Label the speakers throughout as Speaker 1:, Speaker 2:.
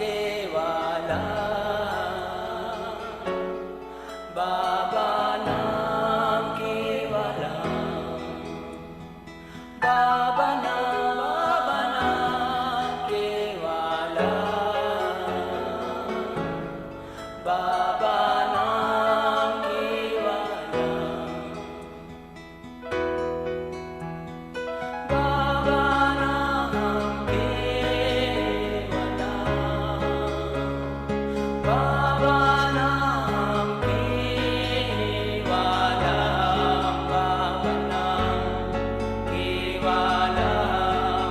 Speaker 1: केवाला बाबा नाम केवाला बाबा नाम केवाला बाबा नाम केवाला बाबा नाम केवाला बाबा नाम केवाला बाबा नाम केवाला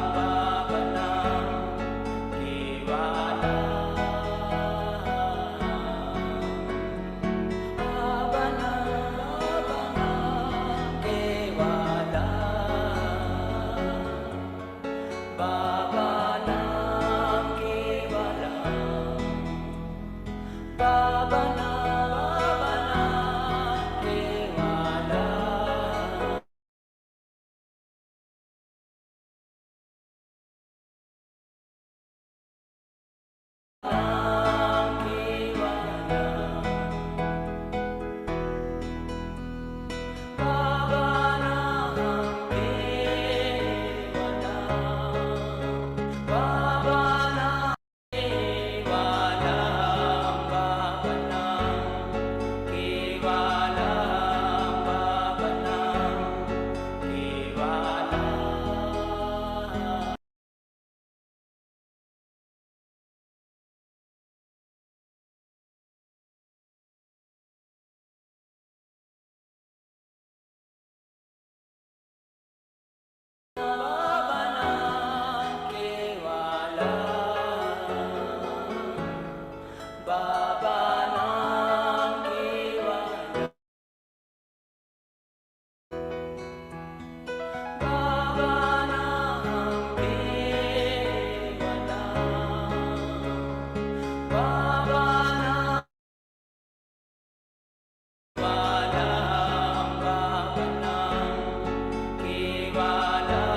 Speaker 1: बाबा नाम केवाला बाबा नाम केवाला बाबा नाम केवाला बाबा नाम केवाला नाम केवाला बाबा नाम केवाला बाबा नाम केवाला बाबा नाम केवाला बाबा नाम केवाला बाबा नाम केवाला बाबा नाम केवाला बाबा नाम केवाला बाबा नाम केवाला बाबा नाम केवाला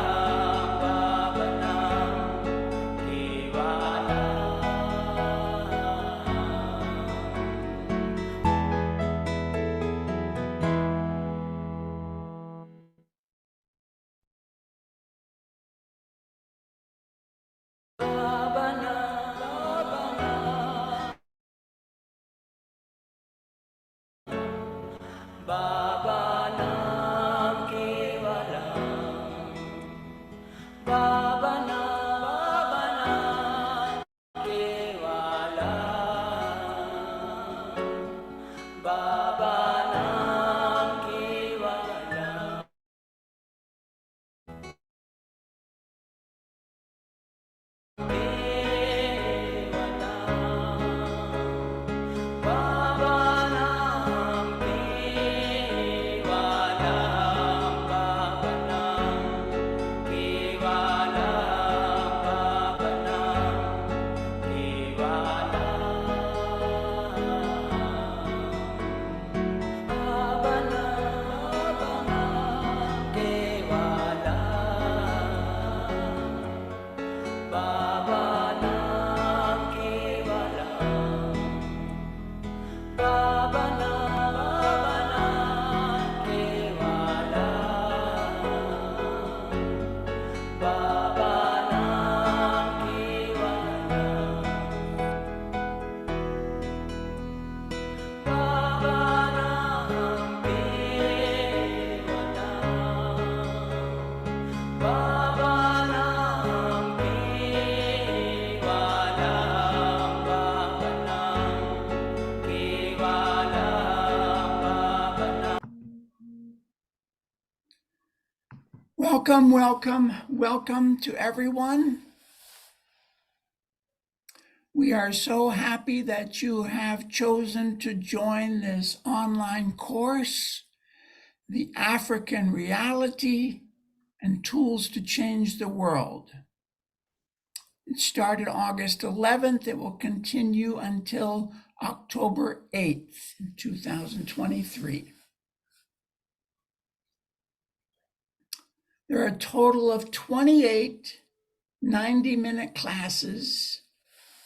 Speaker 1: बाबा नाम केवाला बाबा नाम बाबा नाम केवाला बाबा नाम केवाला बाबा नाम केवाला केवाला बाबा नाम केवाला बाबा नाम केवाला बाबा नाम केवाला बाबा नाम केवाला बाबा नाम केवाला बाबा नाम केवाला बाबा नाम केवाला बाबा नाम केवाला बाबा नाम केवाला बाबा नाम केवाला बाबा नाम
Speaker 2: Welcome, welcome, welcome to everyone. We are so happy that you have chosen to join this online course, The African Reality and Tools to Change the World. It started August 11th. It will continue until October 8th, 2023. There are a total of 28 90-minute classes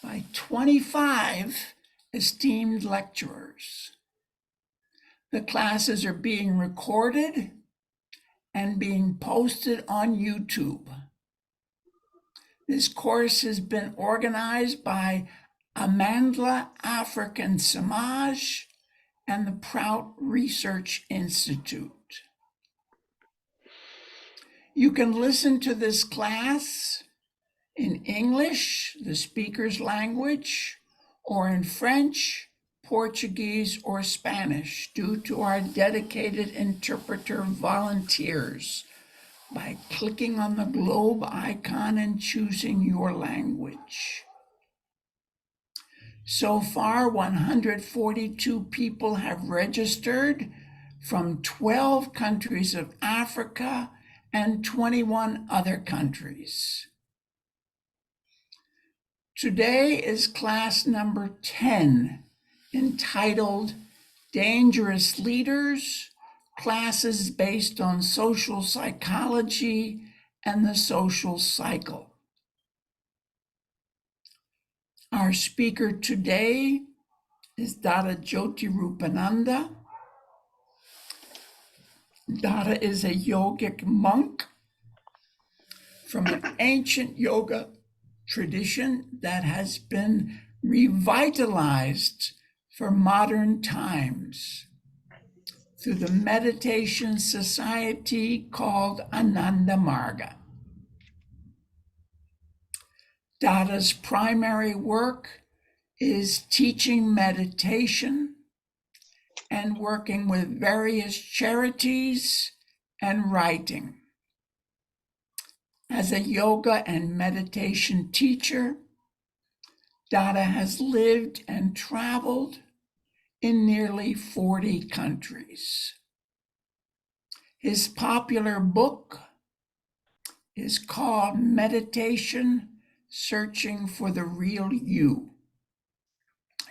Speaker 2: by 25 esteemed lecturers. The classes are being recorded and being posted on YouTube. This course has been organized by Amandla African Samaj and the Prout Research Institute. You can listen to this class in English, the speaker's language, or in French, Portuguese, or Spanish due to our dedicated interpreter volunteers by clicking on the globe icon and choosing your language. So far, 142 people have registered from 12 countries of Africa and 21 other countries. Today is class number 10, entitled Dangerous Leaders, Classes Based on Social Psychology and the Social Cycle. Our speaker today is Dada Jyotirupananda. Dada is a yogic monk from an ancient yoga tradition that has been revitalized for modern times through the meditation society called Ananda Marga. Dada's primary work is teaching meditation and working with various charities and writing. As a yoga and meditation teacher, Dada has lived and traveled in nearly 40 countries. His popular book is called Meditation: Searching for the Real You.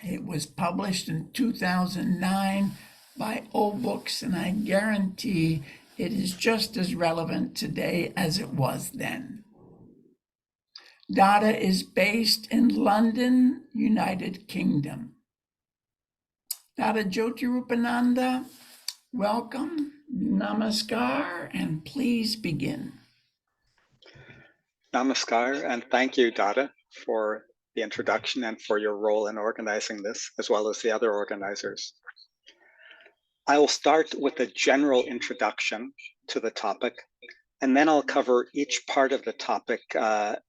Speaker 2: It was published in 2009 by O Books, and I guarantee it is just as relevant today as it was then. Dada is based in London, United Kingdom. Dada Jyotirupananda, welcome, namaskar, and please begin.
Speaker 3: Namaskar, and thank you, Dada, for the introduction and for your role in organizing this, as well as the other organizers. I will start with a general introduction to the topic, and then I'll cover each part of the topic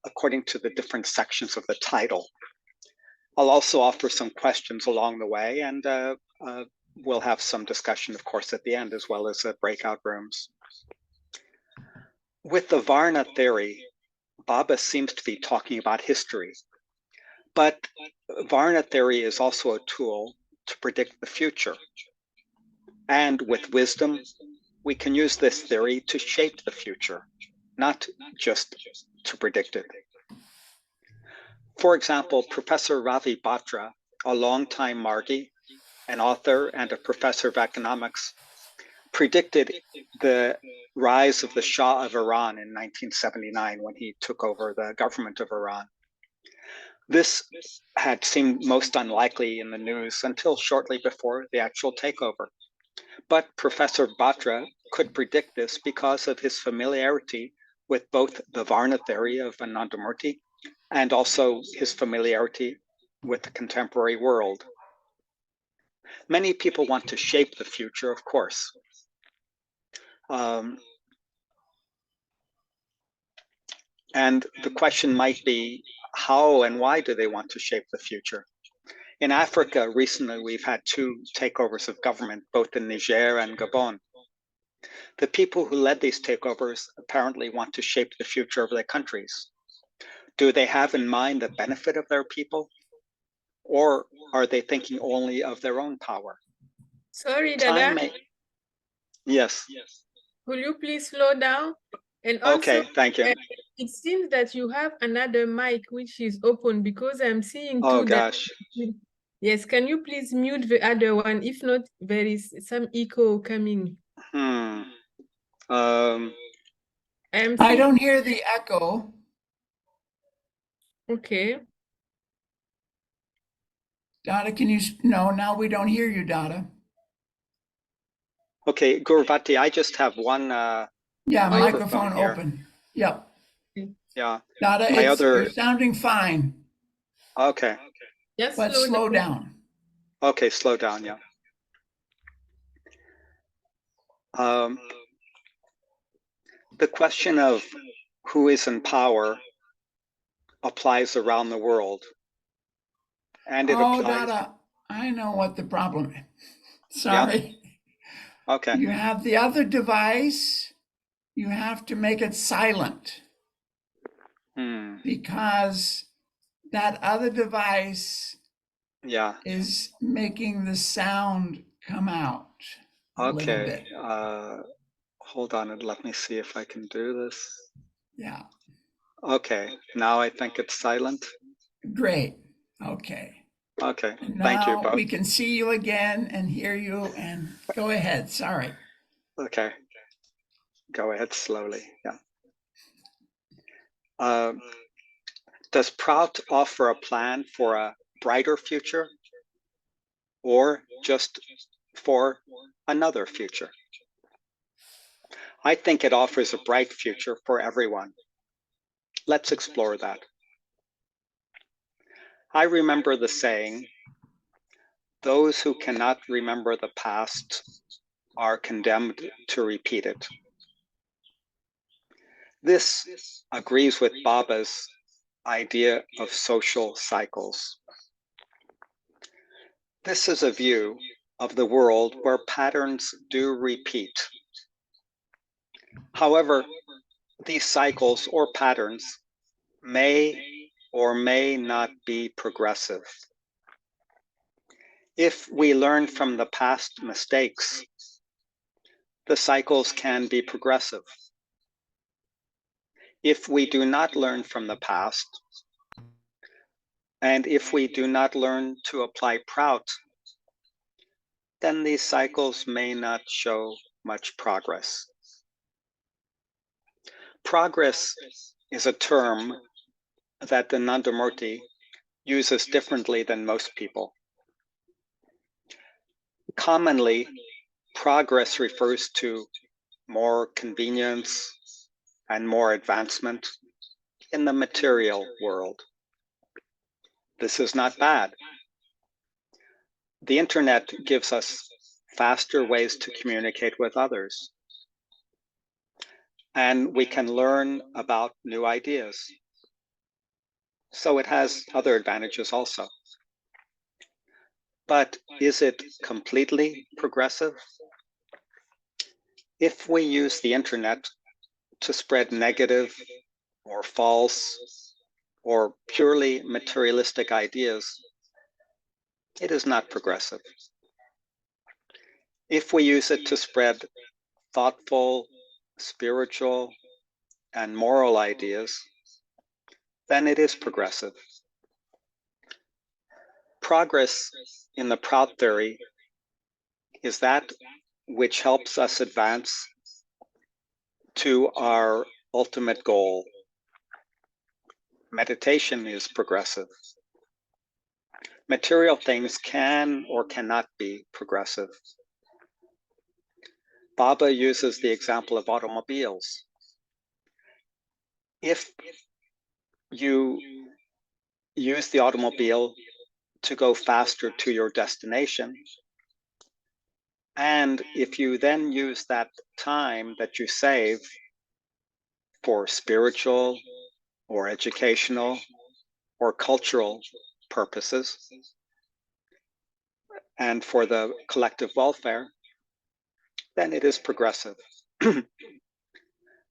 Speaker 3: according to the different sections of the title. I'll also offer some questions along the way, and we'll have some discussion, of course, at the end, as well as breakout rooms. With the Varna theory, Baba seems to be talking about history, but Varna theory is also a tool to predict the future. And with wisdom, we can use this theory to shape the future, not just to predict it. For example, Professor Ravi Batra, a longtime Margi, an author and a professor of economics, predicted the rise of the Shah of Iran in 1979 when he took over the government of Iran. This had seemed most unlikely in the news until shortly before the actual takeover. But Professor Batra could predict this because of his familiarity with both the Varna theory of Anandamurti and also his familiarity with the contemporary world. Many people want to shape the future, of course. And the question might be, how and why do they want to shape the future? In Africa, recently, we've had 2 takeovers of government, both in Niger and Gabon. The people who led these takeovers apparently want to shape the future of their countries. Do they have in mind the benefit of their people? Or are they thinking only of their own power?
Speaker 4: Sorry,
Speaker 3: Time
Speaker 4: Dada.
Speaker 3: Yes.
Speaker 4: Will you please slow down? And also,
Speaker 3: Okay, thank you.
Speaker 4: it seems that you have another mic which is open because I'm seeing
Speaker 3: Oh,
Speaker 4: two that.
Speaker 3: gosh.
Speaker 4: Yes, can you please mute the other one? If not, there is some echo coming.
Speaker 3: Hmm.
Speaker 4: I'm
Speaker 2: I
Speaker 4: seeing,
Speaker 2: don't hear the echo.
Speaker 4: okay.
Speaker 2: Dada, can you, no, now we don't hear you, Dada.
Speaker 3: Okay, Gurvati, I just have one
Speaker 2: Yeah,
Speaker 3: microphone
Speaker 2: microphone
Speaker 3: here.
Speaker 2: open. Yep.
Speaker 3: Yeah,
Speaker 2: Dada,
Speaker 3: my
Speaker 2: you're
Speaker 3: other,
Speaker 2: sounding fine,
Speaker 3: okay,
Speaker 4: Just
Speaker 2: but
Speaker 4: slow
Speaker 2: slow
Speaker 4: down.
Speaker 2: down.
Speaker 3: okay, slow down, yeah. The question of who is in power applies around the world. And it
Speaker 2: Oh,
Speaker 3: applies,
Speaker 2: Dada, I know what the problem is. Sorry.
Speaker 3: okay,
Speaker 2: You have the other device, you have to make it silent because that other device
Speaker 3: yeah,
Speaker 2: is making the sound come out a little
Speaker 3: okay.
Speaker 2: bit.
Speaker 3: Hold on and let me see if I can do this.
Speaker 2: Yeah,
Speaker 3: Okay, now I think it's silent.
Speaker 2: great. Okay.
Speaker 3: Okay,
Speaker 2: And
Speaker 3: thank you
Speaker 2: now
Speaker 3: both.
Speaker 2: we can see you again and hear you and go ahead. Sorry.
Speaker 3: Okay, go ahead slowly, yeah. Does Prout offer a plan for a brighter future or just for another future? I think it offers a bright future for everyone. Let's explore that. I remember the saying, those who cannot remember the past are condemned to repeat it. This agrees with Baba's idea of social cycles. This is a view of the world where patterns do repeat. However, these cycles or patterns may or may not be progressive. If we learn from the past mistakes, the cycles can be progressive. If we do not learn from the past, and if we do not learn to apply Prout, then these cycles may not show much progress. Progress is a term that the Nandamurti uses differently than most people. Commonly, progress refers to more convenience and more advancement in the material world. This is not bad. The internet gives us faster ways to communicate with others, and we can learn about new ideas. So it has other advantages also. But is it completely progressive? If we use the internet to spread negative or false or purely materialistic ideas, it is not progressive. If we use it to spread thoughtful, spiritual, and moral ideas, then it is progressive. Progress in the Prout theory is that which helps us advance to our ultimate goal. Meditation is progressive. Material things can or cannot be progressive. Baba uses the example of automobiles. If you use the automobile to go faster to your destination, and if you then use that time that you save for spiritual or educational or cultural purposes and for the collective welfare, then it is progressive.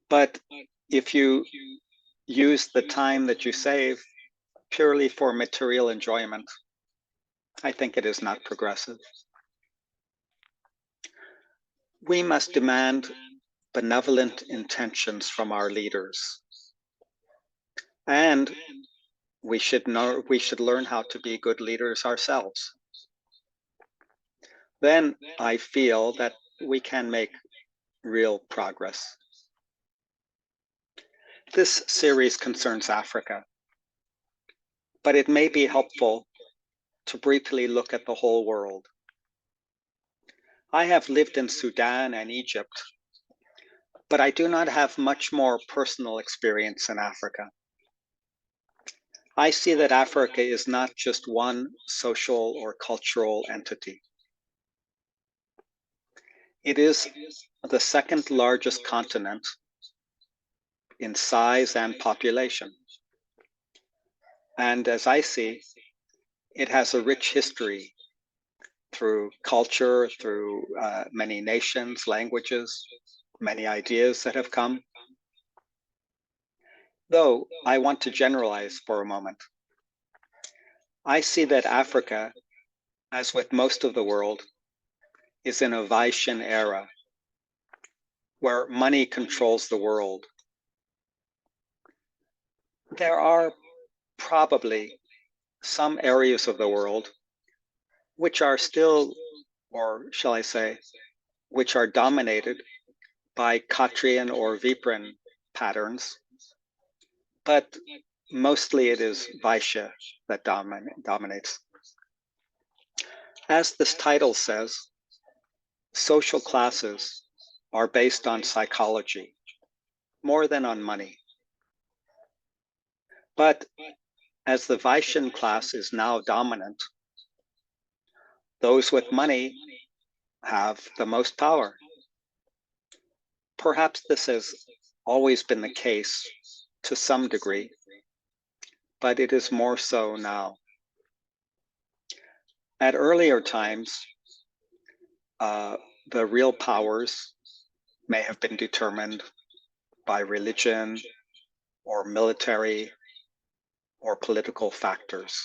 Speaker 3: But if you use the time that you save purely for material enjoyment, I think it is not progressive. We must demand benevolent intentions from our leaders. And we should learn how to be good leaders ourselves. Then I feel that we can make real progress. This series concerns Africa, but it may be helpful to briefly look at the whole world. I have lived in Sudan and Egypt, but I do not have much more personal experience in Africa. I see that Africa is not just one social or cultural entity. It is the second largest continent in size and population. And as I see, it has a rich history through culture, through many nations, languages, many ideas that have come. Though I want to generalize for a moment. I see that Africa, as with most of the world, is in a Vaishan era, where money controls the world. There are probably some areas of the world which are still, or shall I say, which are dominated by Khatriyan or Vipran patterns, but mostly it is Vaishya that dominates. As this title says, social classes are based on psychology more than on money. But as the Vaishyan class is now dominant, those with money have the most power. Perhaps this has always been the case to some degree, but it is more so now. At earlier times, the real powers may have been determined by religion or military or political factors.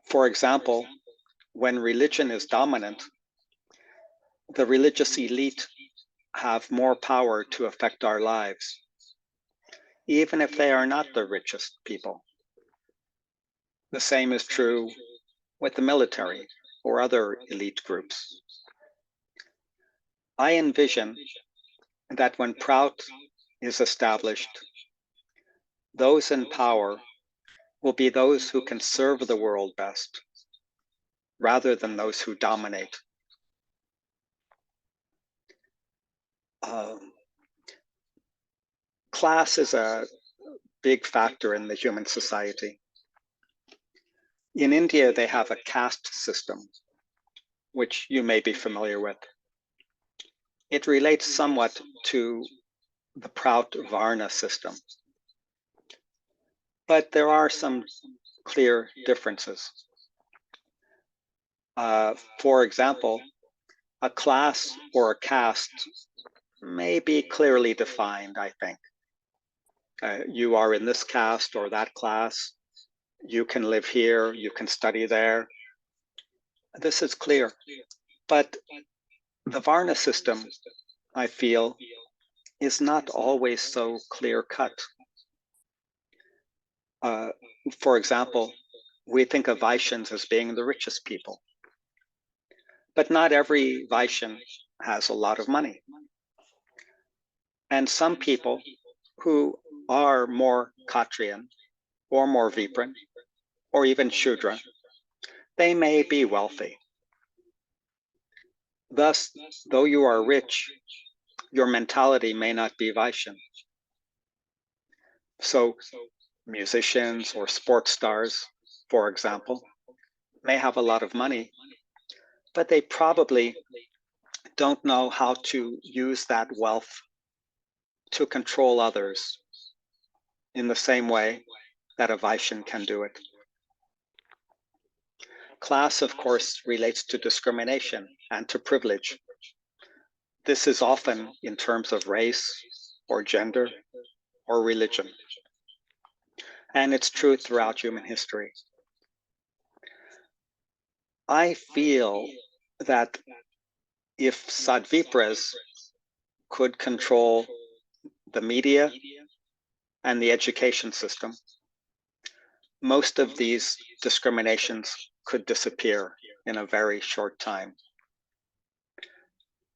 Speaker 3: For example, when religion is dominant, the religious elite have more power to affect our lives, even if they are not the richest people. The same is true with the military or other elite groups. I envision that when Prout is established, those in power will be those who can serve the world best, rather than those who dominate. Class is a big factor in the human society. In India, they have a caste system, which you may be familiar with. It relates somewhat to the Prout Varna system, but there are some clear differences. For example, a class or a caste may be clearly defined, I think. You are in this caste or that class. You can live here, you can study there. This is clear. But the Varna system, I feel, is not always so clear-cut. For example, we think of Vaishyans as being the richest people. But not every Vaishyan has a lot of money. And some people who are more Khatriyan or more Vipran or even Shudra, they may be wealthy. Thus, though you are rich, your mentality may not be Vaishyan. So musicians or sports stars, for example, may have a lot of money, but they probably don't know how to use that wealth to control others in the same way that a Vaishyan can do it. Class, of course, relates to discrimination and to privilege. This is often in terms of race or gender or religion. And it's true throughout human history. I feel that if Sadvipras could control the media and the education system, most of these discriminations could disappear in a very short time.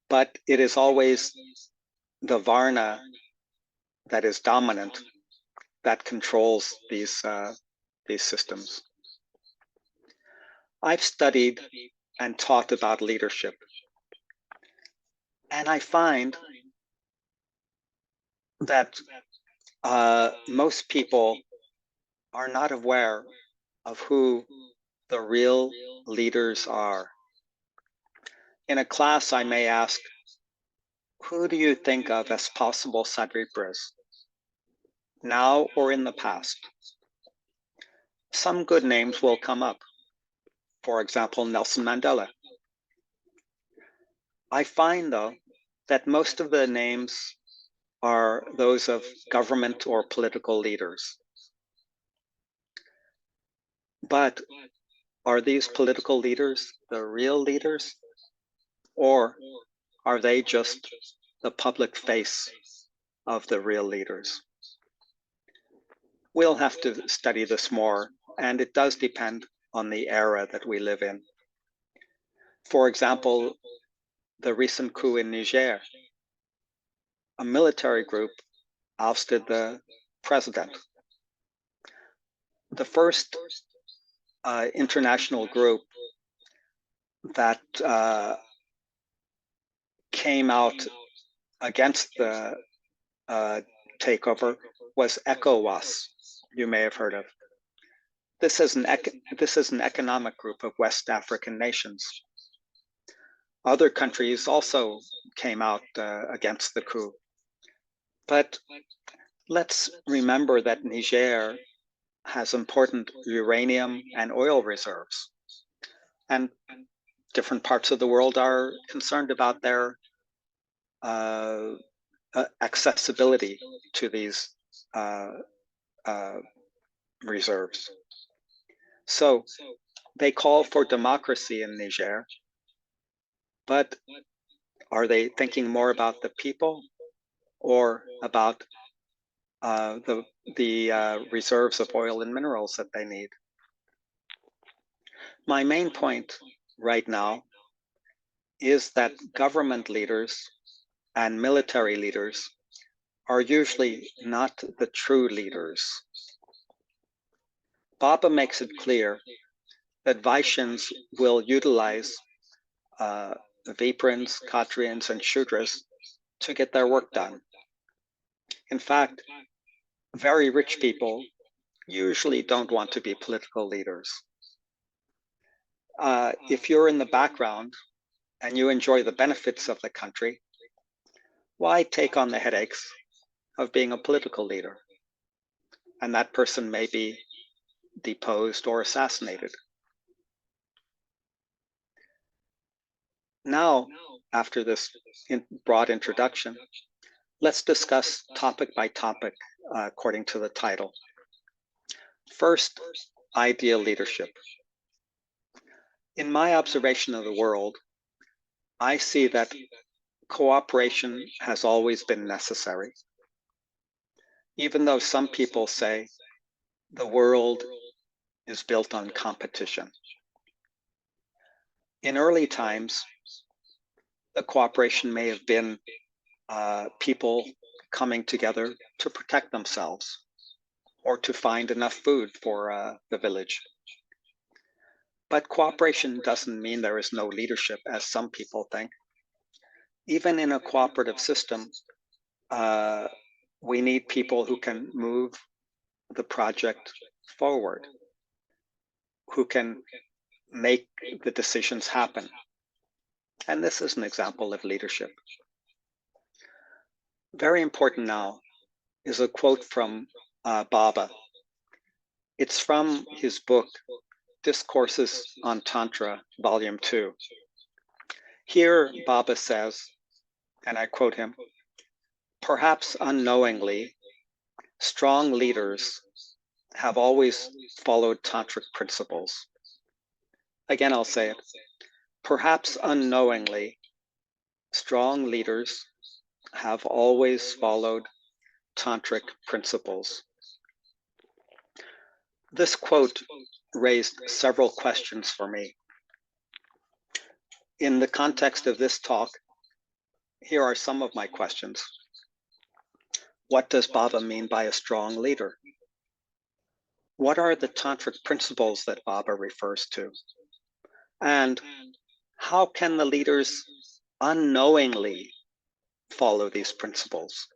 Speaker 3: But it is always the Varna that is dominant that controls these systems. I've studied and taught about leadership, and I find that most people are not aware of who the real leaders are. In a class, I may ask, who do you think of as possible Sadripras, now or in the past? Some good names will come up. For example, Nelson Mandela. I find, though, that most of the names are those of government or political leaders. But are these political leaders the real leaders? Or are they just the public face of the real leaders? We'll have to study this more, and it does depend on the era that we live in. For example, the recent coup in Niger, a military group ousted the president. The first international group that came out against the takeover was ECOWAS, you may have heard of. This is an economic group of West African nations. Other countries also came out against the coup. But let's remember that Niger has important uranium and oil reserves. And different parts of the world are concerned about their accessibility to these reserves. So they call for democracy in Niger, but are they thinking more about the people or about the reserves of oil and minerals that they need? My main point right now is that government leaders and military leaders are usually not the true leaders. Baba makes it clear that Vaishyans will utilize Viprins, Kshatriyans, and Shudras to get their work done. In fact, very rich people usually don't want to be political leaders. If you're in the background and you enjoy the benefits of the country, why take on the headaches of being a political leader? And that person may be deposed or assassinated. Now, after this broad introduction, let's discuss topic by topic according to the title. First, ideal leadership. In my observation of the world, I see that cooperation has always been necessary. Even though some people say the world is built on competition. In early times, the cooperation may have been people coming together to protect themselves or to find enough food for the village. But cooperation doesn't mean there is no leadership, as some people think. Even in a cooperative system, we need people who can move the project forward, who can make the decisions happen. And this is an example of leadership. Very important now is a quote from Baba. It's from his book, Discourses on Tantra, Volume 2. Here, Baba says, and I quote him, "Perhaps unknowingly, strong leaders have always followed tantric principles." Again, I'll say it. Perhaps unknowingly, strong leaders have always followed tantric principles. This quote raised several questions for me. In the context of this talk, here are some of my questions. What does Baba mean by a strong leader? What are the tantric principles that Baba refers to? And how can the leaders unknowingly follow these principles?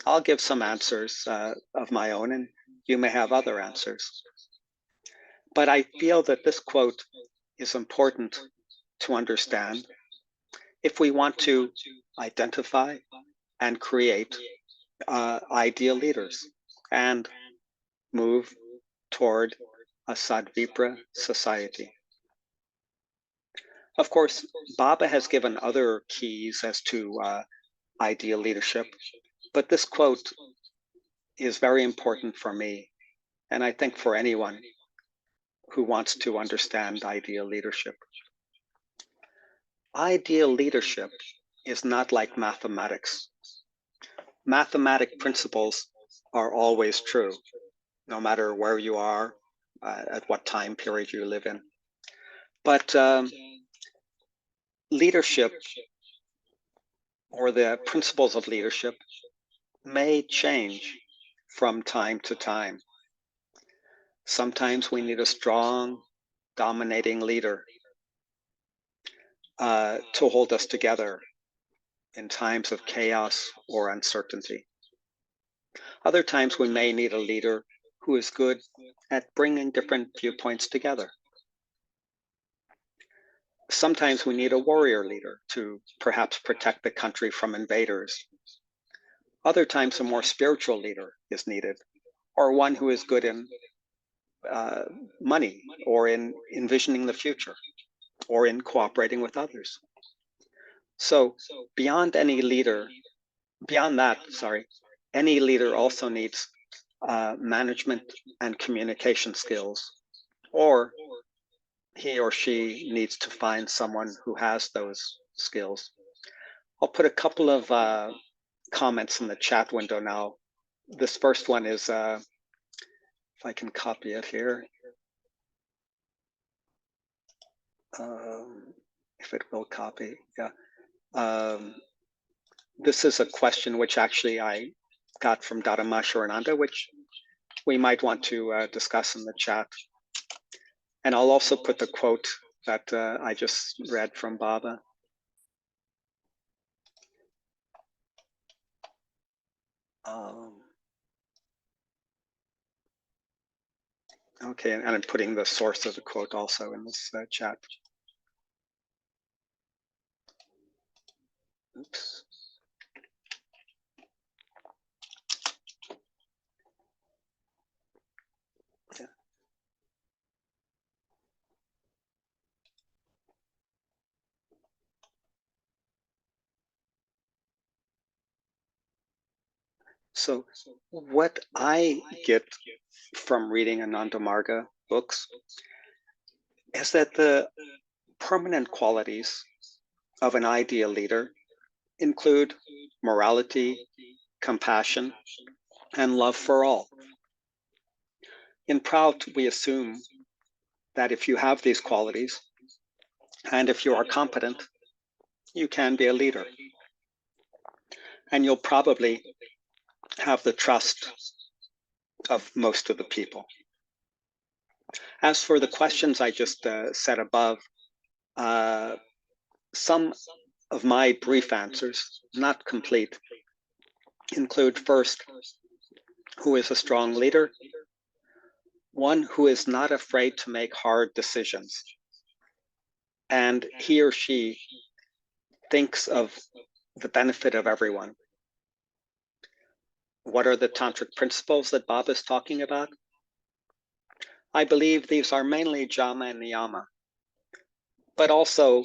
Speaker 3: I'll give some answers of my own, and you may have other answers. But I feel that this quote is important to understand if we want to identify and create ideal leaders and move toward a Sadvipra society. Of course, Baba has given other keys as to ideal leadership, but this quote is very important for me, and I think for anyone who wants to understand ideal leadership. Ideal leadership is not like mathematics. Mathematic principles are always true, no matter where you are, at what time period you live in. But leadership, or the principles of leadership, may change from time to time. Sometimes we need a strong, dominating leader to hold us together in times of chaos or uncertainty. Other times we may need a leader who is good at bringing different viewpoints together. Sometimes we need a warrior leader to perhaps protect the country from invaders. Other times a more spiritual leader is needed, or one who is good in money, or in envisioning the future, or in cooperating with others. So beyond that, any leader also needs management and communication skills, or he or she needs to find someone who has those skills. I'll put a couple of comments in the chat window now. This first one is, if I can copy it here, if it will copy, yeah. This is a question which actually I got from Dharma Shirananda, which we might want to discuss in the chat. And I'll also put the quote that I just read from Baba. Okay, and I'm putting the source of the quote also in this chat. Oops. Yeah. So what I get from reading Ananda Marga books is that the permanent qualities of an ideal leader include morality, compassion, and love for all. In Prout, we assume that if you have these qualities, and if you are competent, you can be a leader. And you'll probably have the trust of most of the people. As for the questions I just said above, some of my brief answers, not complete, include first, who is a strong leader? One who is not afraid to make hard decisions. And he or she thinks of the benefit of everyone. What are the tantric principles that Baba is talking about? I believe these are mainly Jama and Niyama, but also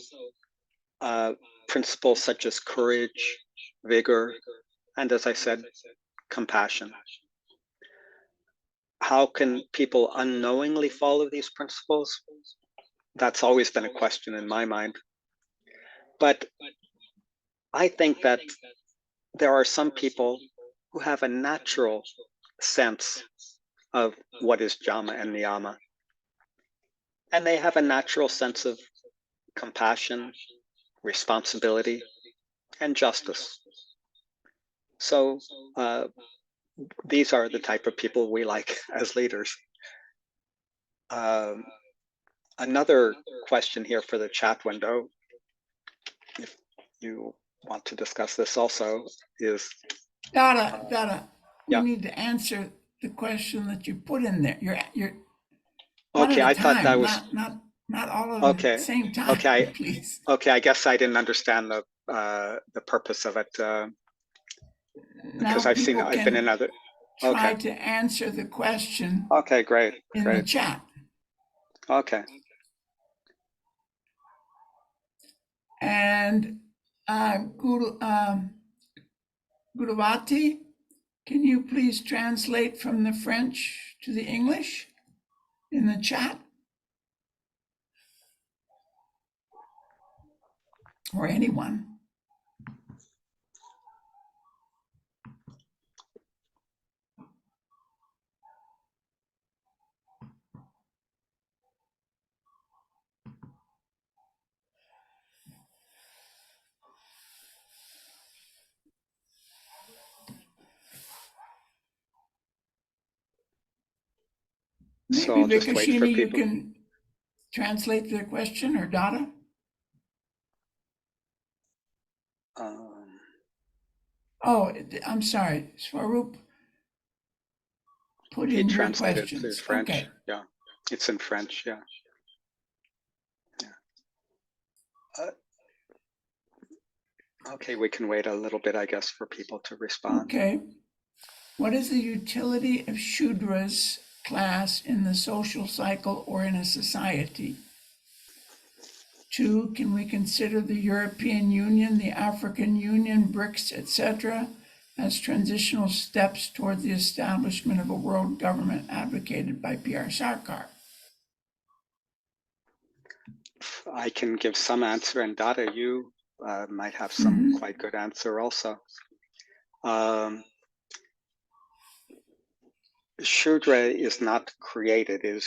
Speaker 3: principles such as courage, vigor, and as I said, compassion. How can people unknowingly follow these principles? That's always been a question in my mind. But I think that there are some people who have a natural sense of what is Jama and Niyama. And they have a natural sense of compassion, responsibility, and justice. So these are the type of people we like as leaders. Another question here for the chat window, if you want to discuss this also, is
Speaker 2: Dada, we
Speaker 3: yeah.
Speaker 2: need to answer the question that you put in there. You're one
Speaker 3: Okay,
Speaker 2: at a
Speaker 3: I thought that
Speaker 2: time,
Speaker 3: was
Speaker 2: not all of them at
Speaker 3: okay.
Speaker 2: the same time,
Speaker 3: Okay,
Speaker 2: please.
Speaker 3: okay. I guess I didn't understand the purpose of it because
Speaker 2: Now
Speaker 3: I've
Speaker 2: people
Speaker 3: been in
Speaker 2: can
Speaker 3: other.
Speaker 2: try
Speaker 3: Okay,
Speaker 2: to answer the question
Speaker 3: okay, great,
Speaker 2: in the
Speaker 3: great.
Speaker 2: chat.
Speaker 3: Okay,
Speaker 2: And Guruvati, can you please translate from the French to the English in the chat? Or anyone?
Speaker 3: so
Speaker 2: Maybe
Speaker 3: I'll just wait for
Speaker 2: Vikashini, you
Speaker 3: people.
Speaker 2: can translate the question, or Dada? Oh, I'm sorry, Swaroop. Put
Speaker 3: He
Speaker 2: in your
Speaker 3: translated to
Speaker 2: questions.
Speaker 3: French.
Speaker 2: Okay.
Speaker 3: Yeah, it's in French. Yeah. Okay, we can wait a little bit, I guess, for people to respond.
Speaker 2: Okay. What is the utility of Shudras class in the social cycle or in a society? 2, can we consider the European Union, the African Union, BRICS, etc., as transitional steps toward the establishment of a world government advocated by P.R. Sarkar?
Speaker 3: I can give some answer, and Dada, you might have some quite good answer also. Shudra is not created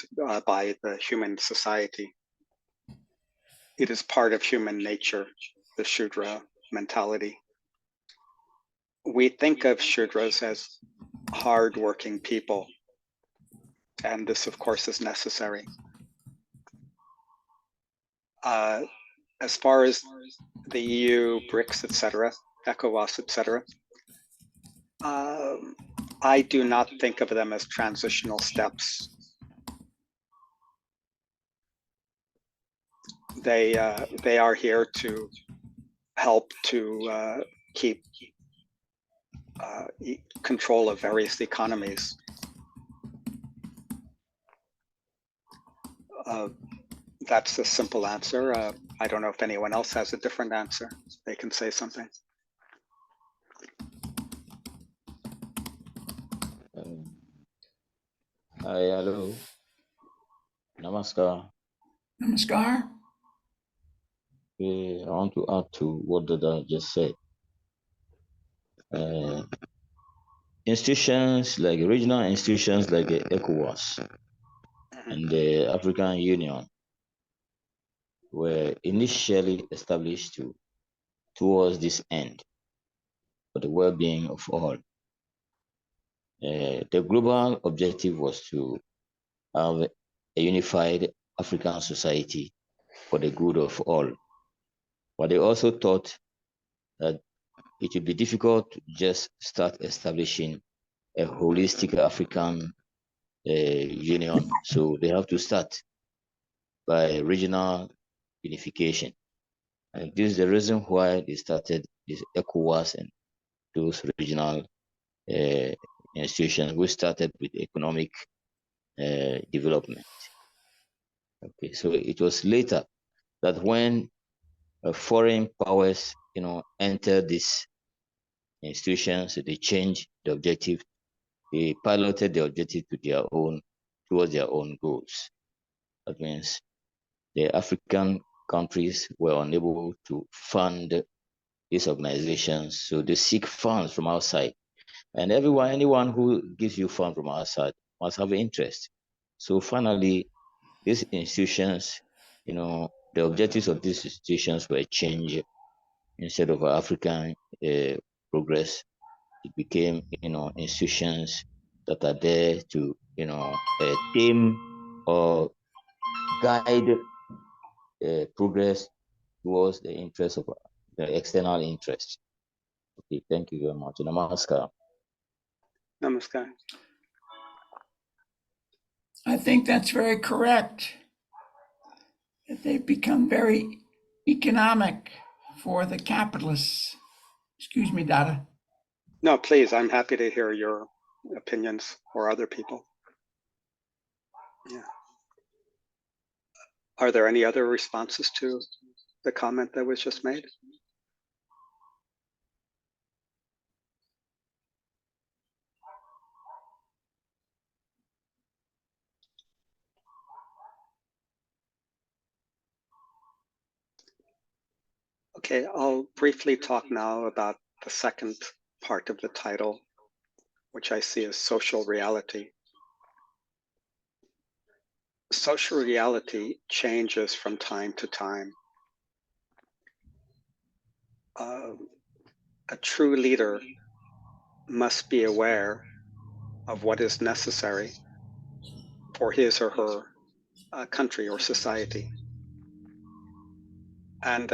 Speaker 3: by the human society. It is part of human nature, the Shudra mentality. We think of Shudras as hardworking people, and this, of course, is necessary. As far as the EU, BRICS, etc., ECOWAS, etc., I do not think of them as transitional steps. They are here to help to keep control of various economies. That's a simple answer. I don't know if anyone else has a different answer. They can say something.
Speaker 5: Hi, hello. Namaskar.
Speaker 2: Namaskar.
Speaker 5: I want to add to what Dada just said. Institutions like regional institutions like the ECOWAS and the African Union were initially established towards this end for the well-being of all. The global objective was to have a unified African society for the good of all. But they also thought that it would be difficult to just start establishing a holistic African union. So they have to start by regional unification. And this is the reason why they started this ECOWAS and those regional institutions. We started with economic development. Okay, so it was later that when foreign powers, entered these institutions, they changed the objective. They piloted the objective towards their own goals. That means the African countries were unable to fund these organizations, so they seek funds from outside. And anyone who gives you funds from outside must have an interest. So finally, these institutions, the objectives of these institutions were changed. Instead of African progress, it became, institutions that are there to, tame or guide progress towards the interest of the external interest. Okay, thank you very much. Namaskar.
Speaker 3: Namaskar.
Speaker 2: I think that's very correct. That they've become very economic for the capitalists. Excuse me, Dada.
Speaker 3: No, please, I'm happy to hear your opinions or other people. Yeah. Are there any other responses to the comment that was just made? Okay, I'll briefly talk now about the second part of the title, which I see as social reality. Social reality changes from time to time. A true leader must be aware of what is necessary for his or her country or society. And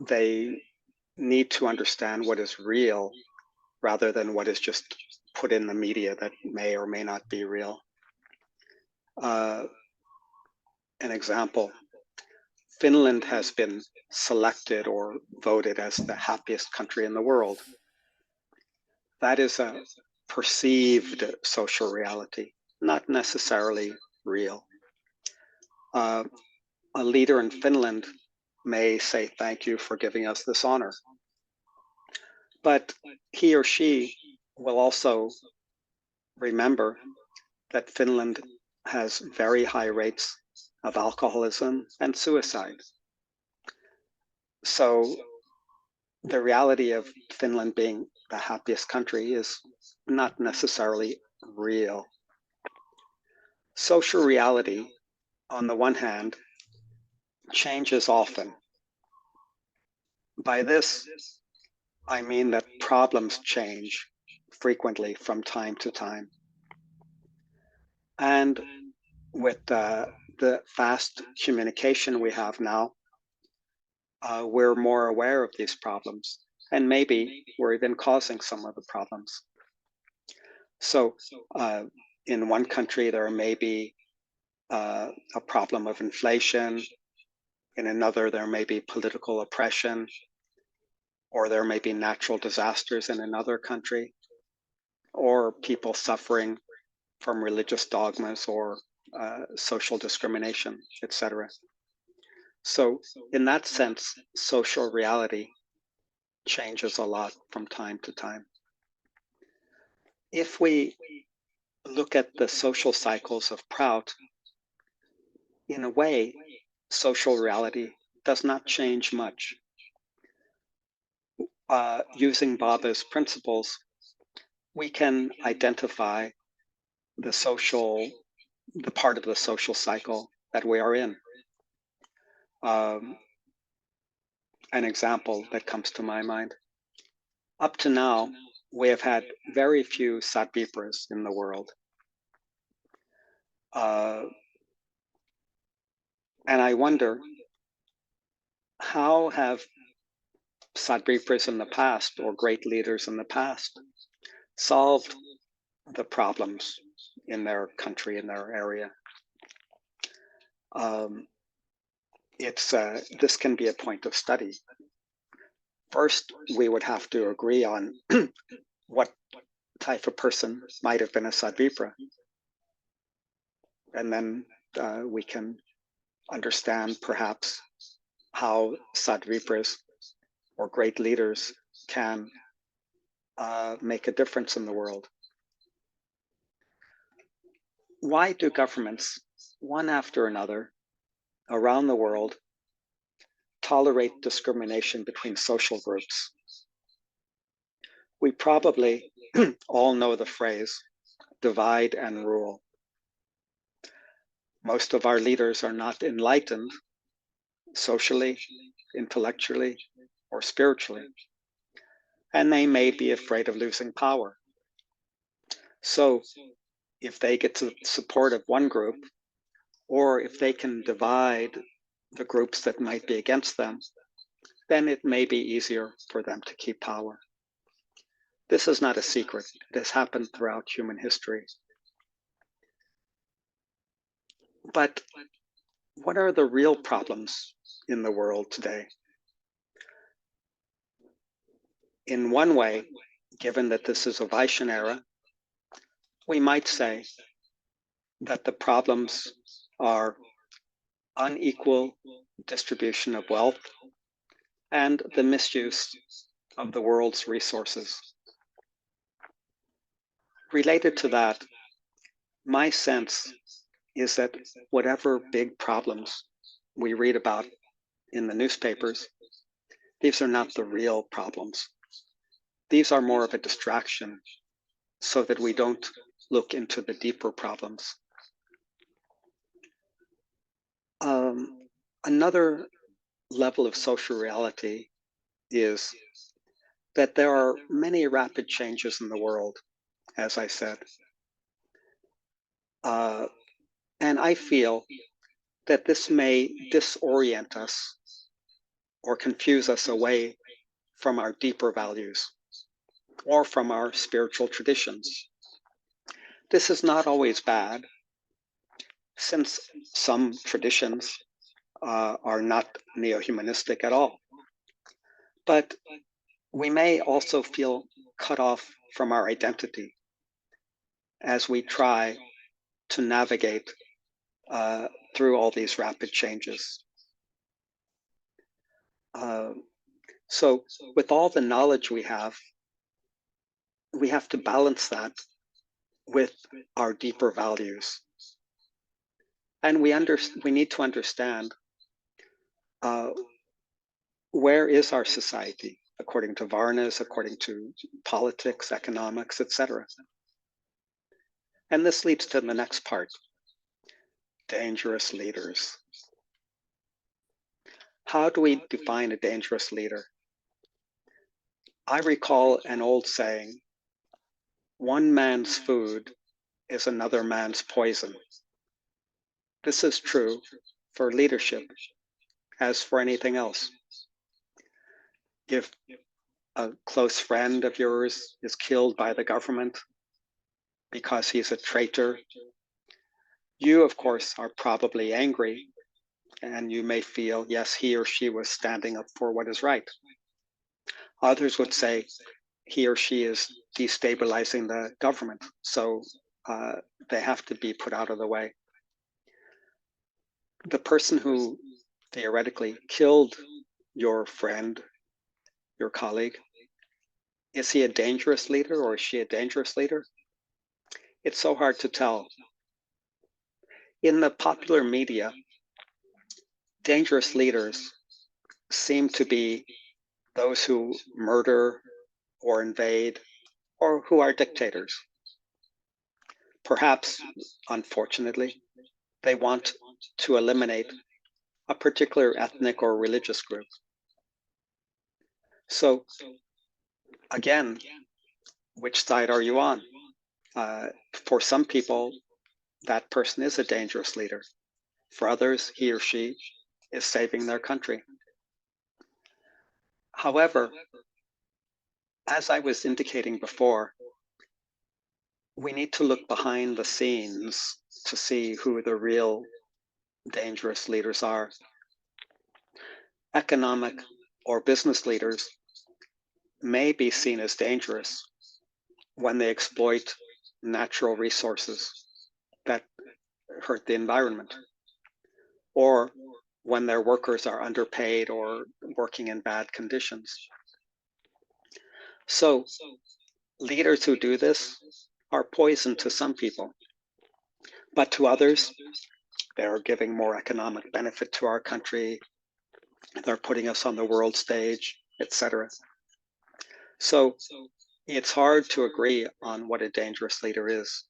Speaker 3: they need to understand what is real rather than what is just put in the media that may or may not be real. An example, Finland has been selected or voted as the happiest country in the world. That is a perceived social reality, not necessarily real. A leader in Finland may say, "Thank you for giving us this honor." But he or she will also remember that Finland has very high rates of alcoholism and suicide. So the reality of Finland being the happiest country is not necessarily real. Social reality, on the one hand, changes often. By this, I mean that problems change frequently from time to time. And with the fast communication we have now, we're more aware of these problems, and maybe we're even causing some of the problems. So in one country, there may be a problem of inflation. In another, there may be political oppression, or there may be natural disasters in another country, or people suffering from religious dogmas or social discrimination, etc. So in that sense, social reality changes a lot from time to time. If we look at the social cycles of Prout, in a way, social reality does not change much. Using Baba's principles, we can identify the part of the social cycle that we are in. An example that comes to my mind. Up to now, we have had very few Satvipras in the world. And I wonder, how have Satvipras in the past, or great leaders in the past, solved the problems in their country, in their area? This can be a point of study. First, we would have to agree on what type of person might have been a Satvipra. And then we can understand perhaps how Satvipras or great leaders can make a difference in the world. Why do governments, one after another, around the world, tolerate discrimination between social groups? We probably all know the phrase, divide and rule. Most of our leaders are not enlightened socially, intellectually, or spiritually, and they may be afraid of losing power. So if they get the support of one group, or if they can divide the groups that might be against them, then it may be easier for them to keep power. This is not a secret. It has happened throughout human history. But what are the real problems in the world today? In one way, given that this is a Vaishan era, we might say that the problems are unequal distribution of wealth and the misuse of the world's resources. Related to that, my sense is that whatever big problems we read about in the newspapers, these are not the real problems. These are more of a distraction so that we don't look into the deeper problems. Another level of social reality is that there are many rapid changes in the world, as I said. And I feel that this may disorient us or confuse us away from our deeper values or from our spiritual traditions. This is not always bad, since some traditions are not neo-humanistic at all. But we may also feel cut off from our identity as we try to navigate through all these rapid changes. So with all the knowledge we have to balance that with our deeper values. And we need to understand where is our society according to Varnas, according to politics, economics, etc. And this leads to the next part, dangerous leaders. How do we define a dangerous leader? I recall an old saying, one man's food is another man's poison. This is true for leadership as for anything else. If a close friend of yours is killed by the government because he's a traitor, you, of course, are probably angry, and you may feel, yes, he or she was standing up for what is right. Others would say he or she is destabilizing the government, so they have to be put out of the way. The person who theoretically killed your friend, your colleague, is he a dangerous leader or is she a dangerous leader? It's so hard to tell. In the popular media, dangerous leaders seem to be those who murder or invade or who are dictators. Perhaps, unfortunately, they want to eliminate a particular ethnic or religious group. So, again, which side are you on? For some people, that person is a dangerous leader. For others, he or she is saving their country. However, as I was indicating before, we need to look behind the scenes to see who the real dangerous leaders are. Economic or business leaders may be seen as dangerous when they exploit natural resources that hurt the environment, or when their workers are underpaid or working in bad conditions. So leaders who do this are poison to some people, but to others, they're giving more economic benefit to our country, they're putting us on the world stage, etc. So it's hard to agree on what a dangerous leader is.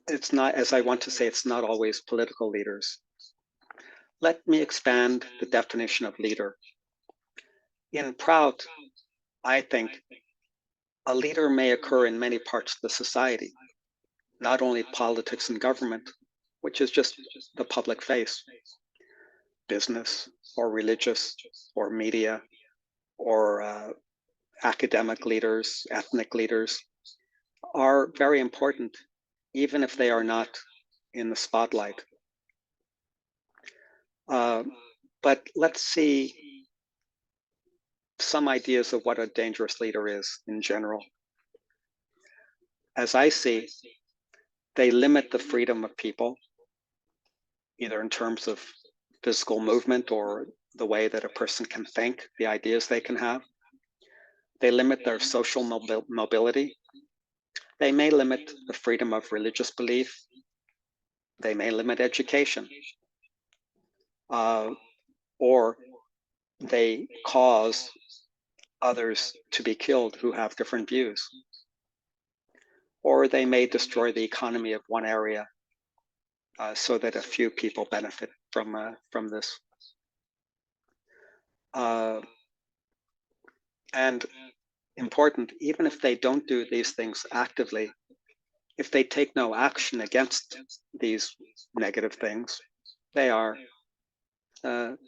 Speaker 3: It's not, as I want to say, it's not always political leaders. Let me expand the definition of leader. In Prout, I think a leader may occur in many parts of the society, not only politics and government, which is just the public face, business or religious or media or academic leaders, ethnic leaders are very important, even if they are not in the spotlight. But let's see some ideas of what a dangerous leader is in general. As I see, they limit the freedom of people, either in terms of physical movement or the way that a person can think, the ideas they can have. They limit their social mobility. They may limit the freedom of religious belief. They may limit education. Or they cause others to be killed who have different views. Or they may destroy the economy of one area so that a few people benefit from this. And important, even if they don't do these things actively, if they take no action against these negative things, they are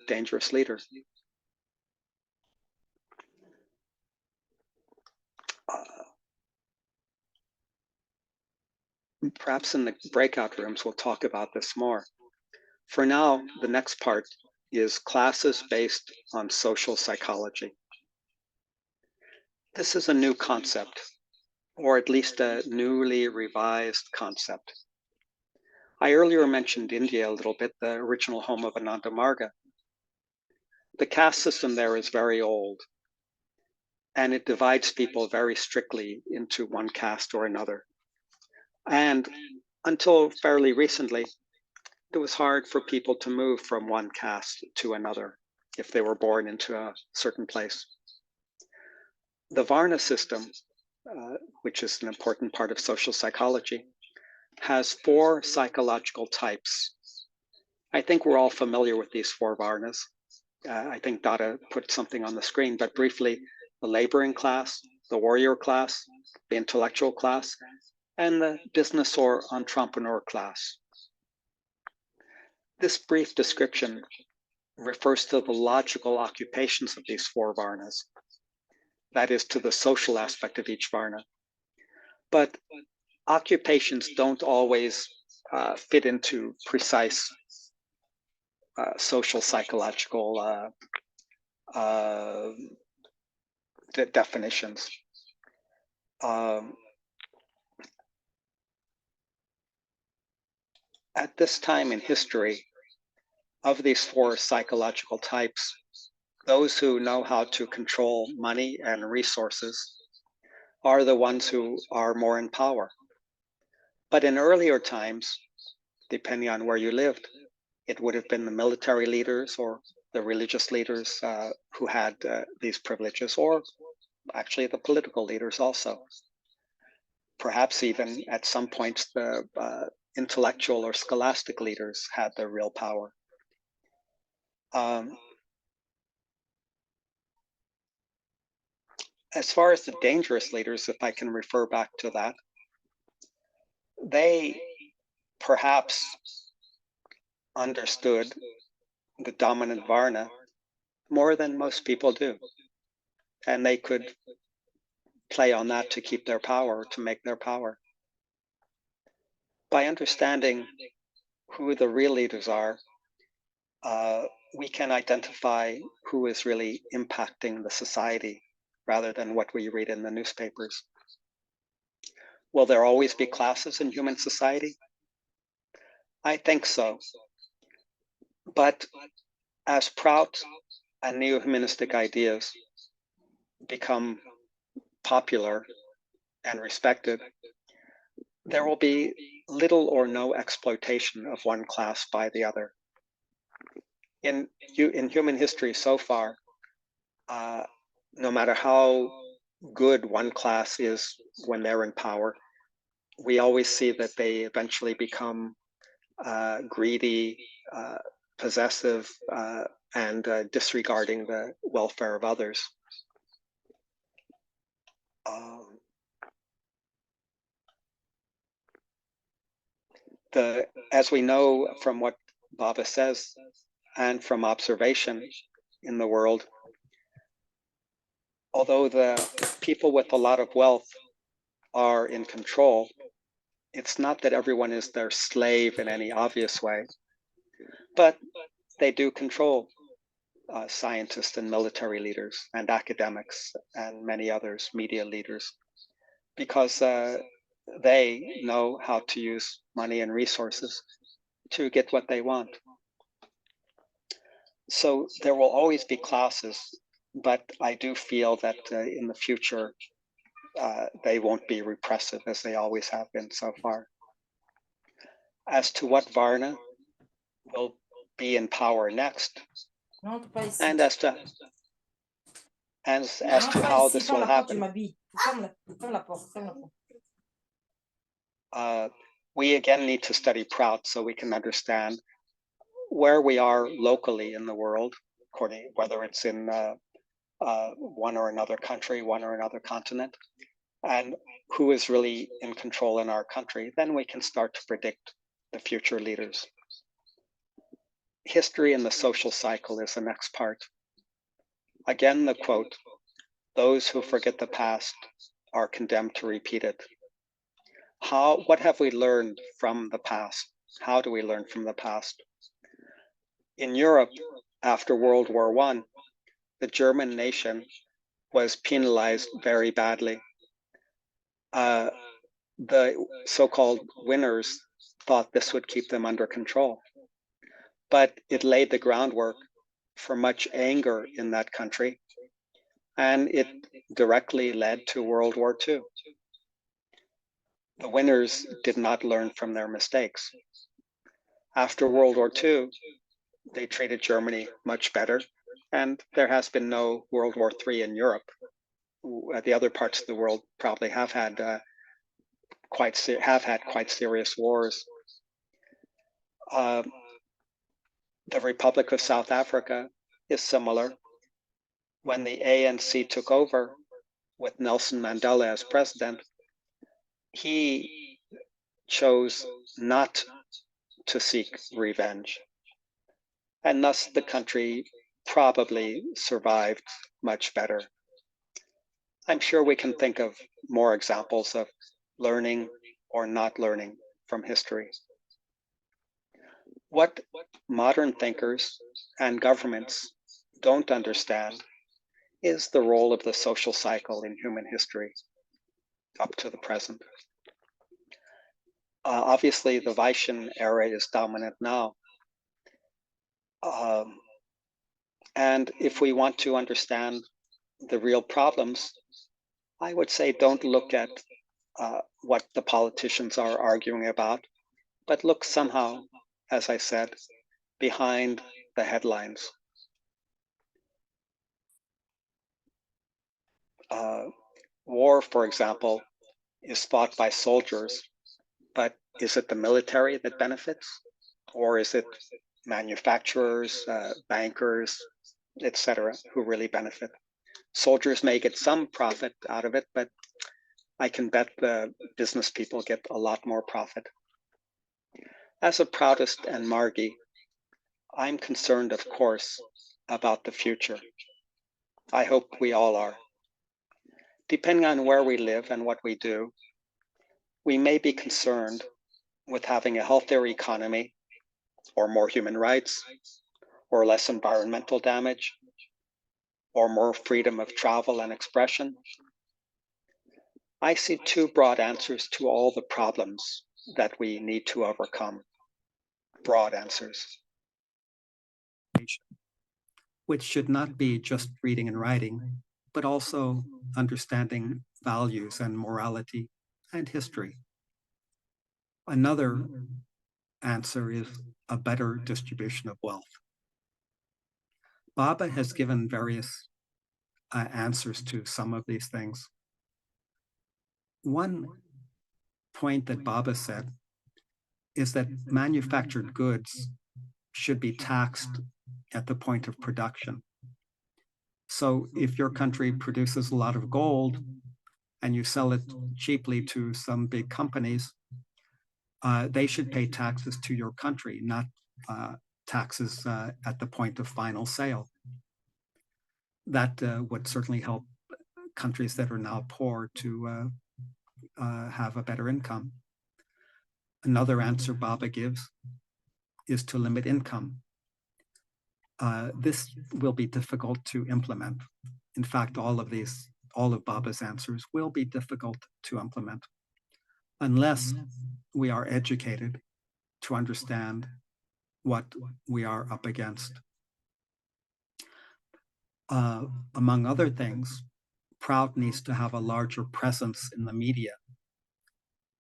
Speaker 3: dangerous leaders. Perhaps in the breakout rooms, we'll talk about this more. For now, the next part is classes based on social psychology. This is a new concept, or at least a newly revised concept. I earlier mentioned India a little bit, the original home of Ananda Marga. The caste system there is very old, and it divides people very strictly into one caste or another. And until fairly recently, it was hard for people to move from one caste to another if they were born into a certain place. The Varna system, which is an important part of social psychology, has 4 psychological types. I think we're all familiar with these 4 Varnas. I think Dada put something on the screen, but briefly, the laboring class, the warrior class, the intellectual class, and the business or entrepreneur class. This brief description refers to the logical occupations of these 4 Varnas, that is, to the social aspect of each Varna. But occupations don't always fit into precise social psychological definitions. At this time in history, of these 4 psychological types, those who know how to control money and resources are the ones who are more in power. But in earlier times, depending on where you lived, it would have been the military leaders or the religious leaders who had these privileges, or actually the political leaders also. Perhaps even at some points, the intellectual or scholastic leaders had the real power. As far as the dangerous leaders, if I can refer back to that, they perhaps understood the dominant Varna more than most people do. And they could play on that to keep their power, to make their power. By understanding who the real leaders are, we can identify who is really impacting the society rather than what we read in the newspapers. Will there always be classes in human society? I think so. But as Prout and neo-humanistic ideas become popular and respected, there will be little or no exploitation of one class by the other. In human history so far, no matter how good one class is when they're in power, we always see that they eventually become greedy, possessive, and disregarding the welfare of others. as we know from what Baba says and from observation in the world, although the people with a lot of wealth are in control, it's not that everyone is their slave in any obvious way, but they do control scientists and military leaders and academics and many others, media leaders, because they know how to use money and resources to get what they want. So there will always be classes, but I do feel that in the future, they won't be repressive as they always have been so far. As to what Varna will be in power next,
Speaker 6: Non, pas ici.
Speaker 3: and as to
Speaker 6: Non, pas
Speaker 3: how
Speaker 6: ici.
Speaker 3: this
Speaker 6: Ferme
Speaker 3: will
Speaker 6: la porte, tu
Speaker 3: happen,
Speaker 6: m'habilles. Ferme la porte, ferme la porte.
Speaker 3: we again need to study Prout so we can understand where we are locally in the world, according whether it's in one or another country, one or another continent, and who is really in control in our country. Then we can start to predict the future leaders. History and the social cycle is the next part. Again, the quote, "Those who forget the past are condemned to repeat it." What have we learned from the past? How do we learn from the past? In Europe, after World War I, the German nation was penalized very badly. The so-called winners thought this would keep them under control, but it laid the groundwork for much anger in that country, and it directly led to World War II. The winners did not learn from their mistakes. After World War II, they treated Germany much better, and there has been no World War III in Europe. The other parts of the world probably have had quite serious wars. The Republic of South Africa is similar. When the ANC took over with Nelson Mandela as president, he chose not to seek revenge. And thus the country probably survived much better. I'm sure we can think of more examples of learning or not learning from history. What modern thinkers and governments don't understand is the role of the social cycle in human history up to the present. Obviously, the Vaishyan era is dominant now. And if we want to understand the real problems, I would say don't look at what the politicians are arguing about, but look somehow, as I said, behind the headlines. War, for example, is fought by soldiers, but is it the military that benefits? Or is it manufacturers, bankers, etc., who really benefit? Soldiers may get some profit out of it, but I can bet the business people get a lot more profit. As a Proutist and Margi, I'm concerned, of course, about the future. I hope we all are. Depending on where we live and what we do, we may be concerned with having a healthier economy, or more human rights, or less environmental damage, or more freedom of travel and expression. I see two broad answers to all the problems that we need to overcome. Broad answers.
Speaker 7: Which should not be just reading and writing, but also understanding values and morality and history. Another answer is a better distribution of wealth. Baba has given various answers to some of these things. One point that Baba said is that manufactured goods should be taxed at the point of production. So if your country produces a lot of gold and you sell it cheaply to some big companies, they should pay taxes to your country, not taxes at the point of final sale. That would certainly help countries that are now poor to have a better income. Another answer Baba gives is to limit income. This will be difficult to implement. In fact, all of Baba's answers will be difficult to implement unless we are educated to understand what we are up against. Among other things, Proud needs to have a larger presence in the media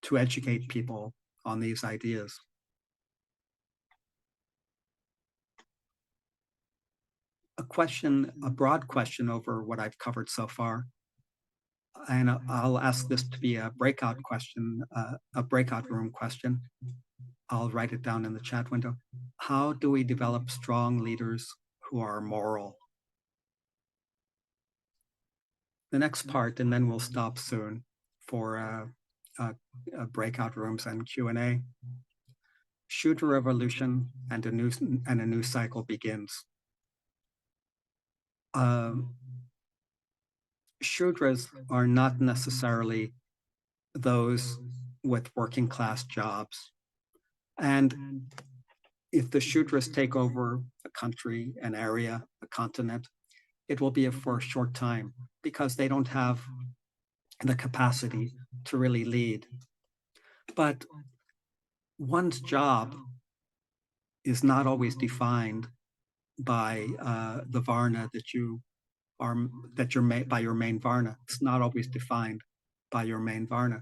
Speaker 7: to educate people on these ideas. A broad question over what I've covered so far, and I'll ask this to be a breakout question, a breakout room question. I'll write it down in the chat window. How do we develop strong leaders who are moral? The next part, and then we'll stop soon for breakout rooms and Q&A. Shudra revolution and a new cycle begins. Shudras are not necessarily those with working class jobs. And if the Shudras take over a country, an area, a continent, it will be for a short time because they don't have the capacity to really lead. But one's job is not always defined by the Varna by your main Varna. It's not always defined by your main Varna.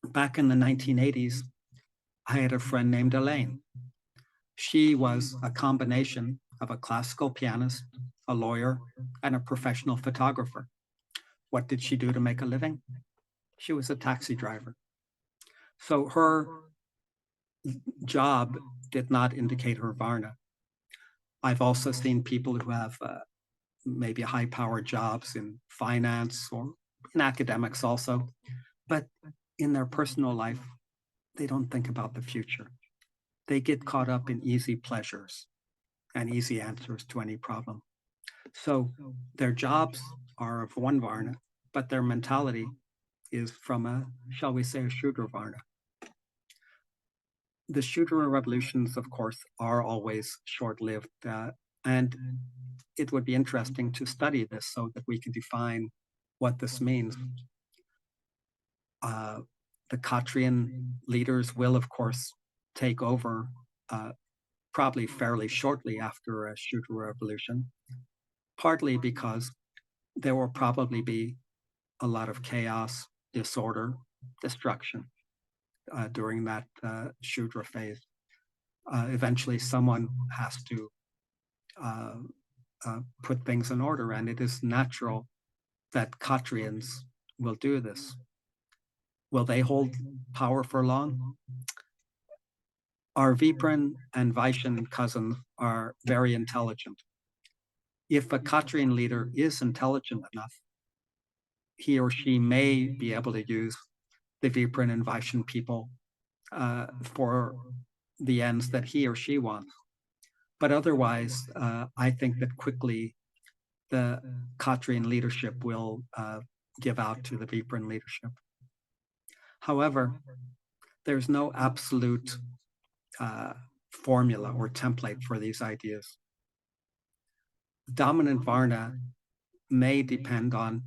Speaker 7: Back in the 1980s, I had a friend named Elaine. She was a combination of a classical pianist, a lawyer, and a professional photographer. What did she do to make a living? She was a taxi driver. So her job did not indicate her Varna. I've also seen people who have maybe high-powered jobs in finance or in academics also, but in their personal life, they don't think about the future. They get caught up in easy pleasures and easy answers to any problem. So their jobs are of one Varna, but their mentality is from a, shall we say, a Shudra Varna. The Shudra revolutions, of course, are always short-lived, and it would be interesting to study this so that we can define what this means. The Khatrian leaders will, of course, take over probably fairly shortly after a Shudra revolution, partly because there will probably be a lot of chaos, disorder, destruction during that Shudra phase. Eventually, someone has to put things in order, and it is natural that Khatrians will do this. Will they hold power for long? Our Vipran and Vaishyan cousins are very intelligent. If a Khatrian leader is intelligent enough, he or she may be able to use the Vipran and Vaishyan people for the ends that he or she wants. But otherwise, I think that quickly the Khatrian leadership will give out to the Vipran leadership. However, there's no absolute formula or template for these ideas. Dominant Varna may depend on